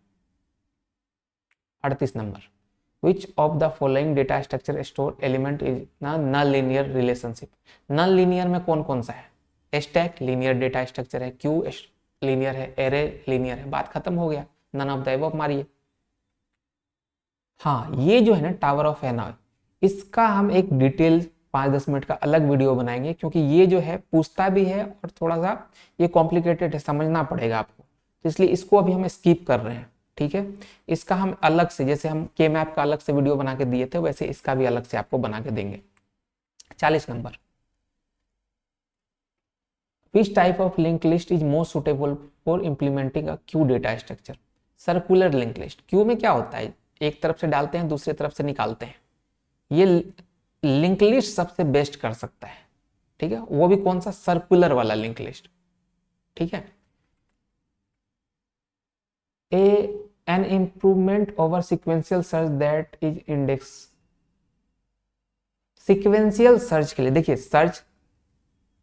38 number, which of the following data structure store element is non linear relationship. Non linear में कौन कौन सा है, स्टैक लीनियर डेटा स्ट्रक्चर है, क्यू लीनियर है, एरे लीनियर है, बात खत्म हो गया। नन ऑफ द अबव मारिए। हाँ ये जो है ना टावर ऑफ हैनॉय, इसका हम एक डिटेल 5-10 मिनट का अलग वीडियो बनाएंगे, क्योंकि ये जो है पूछता भी है और थोड़ा सा ये कॉम्प्लिकेटेड है, समझना पड़ेगा आपको, तो इसलिए इसको अभी हम स्किप कर रहे हैं, ठीक है। इसका हम अलग से, जैसे हम के मैप का अलग से वीडियो बना के दिए थे वैसे इसका भी अलग से आपको बना के देंगे। 40 number, which type of link list is most suitable for implementing a Q data structure. Circular link list. Q में क्या होता है, एक तरफ से डालते हैं दूसरी तरफ से निकालते हैं। ये लिंक लिस्ट सबसे बेस्ट कर सकता है, ठीक है, वो भी कौन सा, सर्कुलर वाला लिंक लिस्ट, ठीक है। An improvement over sequential search that is index. Sequential search के लिए, देखिए सर्च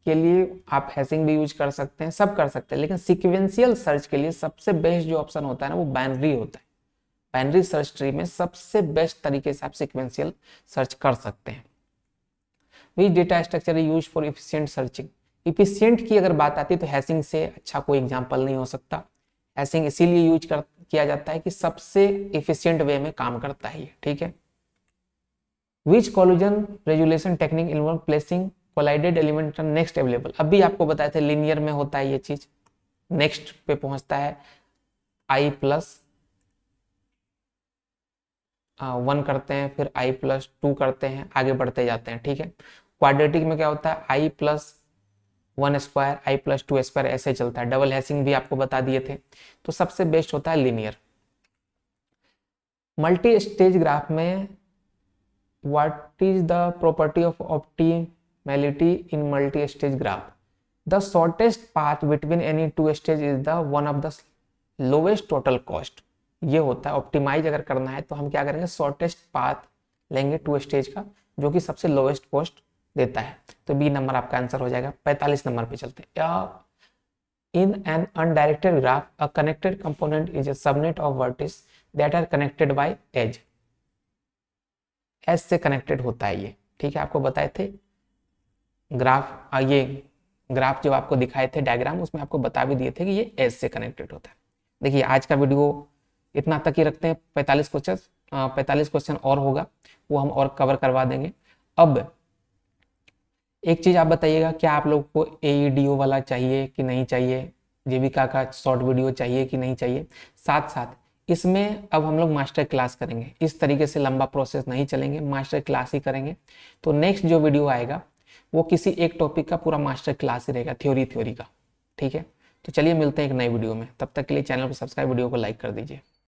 के लिए आप हैशिंग भी यूज कर सकते हैं, सब कर सकते हैं, लेकिन सिक्वेंशियल सर्च के लिए सबसे बेस्ट जो ऑप्शन होता है ना वो बाइनरी होता है। बाइनरी सर्च ट्री में सबसे बेस्ट तरीके से आप सिक्वेंशियल सर्च कर सकते हैं। Which data structure is used for efficient searching. Efficient की अगर बात आती है तो हैशिंग से अच्छा कोई एग्जांपल नहीं हो सकता। हैशिंग इसीलिए यूज किया जाता है कि सबसे एफिशिएंट वे में काम करता है ये, ठीक है। Which collision resolution technique involve placing collided element next available. अभी आपको बताए थे लीनियर में होता है ये चीज, नेक्स्ट पे पहुंचता है i+1 करते हैं, फिर i+2 करते हैं, आगे बढ़ते जाते हैं, ठीक है। क्वाड्रेटिक में क्या होता है i+1² i+2², ऐसे चलता है। डबल हैशिंग भी आपको बता दिए थे। तो सबसे बेस्ट होता है लीनियर। मल्टी स्टेज ग्राफ में what is the property of optimality in multi stage graph. The shortest path between any two stage is the one of the lowest total cost. ये होता है ऑप्टिमाइज अगर करना है तो हम क्या करेंगे, शॉर्टेस्ट पाथ लेंगे टू स्टेज का, जो कि सबसे लोवेस्ट कॉस्ट देता है। तो बी नंबर आपका आंसर हो जाएगा। 45 नंबर पे चलते हैं। In an undirected graph a connected component is a subnet of vertices that are connected by edge. Edge से कनेक्टेड होता है ये, ठीक है। आपको बताए थे ग्राफ, ये ग्राफ जो आपको दिखाए थे डायग्राम, उसमें आपको बता भी दिए थे कि ये एज से कनेक्टेड होता है। देखिए आज का वीडियो इतना तक ही रखते हैं। 45 क्वेश्चन और होगा, वो हम और कवर करवा देंगे। अब एक चीज आप बताइएगा, क्या आप लोग को AEDO वाला चाहिए कि नहीं चाहिए, जीविका का शॉर्ट वीडियो चाहिए कि नहीं चाहिए। साथ साथ इसमें अब हम लोग मास्टर क्लास करेंगे, इस तरीके से लंबा प्रोसेस नहीं चलेंगे, मास्टर क्लास ही करेंगे। तो नेक्स्ट जो वीडियो आएगा वो किसी एक टॉपिक का पूरा मास्टर क्लास ही रहेगा, थ्योरी का, ठीक है। तो चलिए मिलते हैं एक नई वीडियो में, तब तक के लिए चैनल को सब्सक्राइब, वीडियो को लाइक कर दीजिए।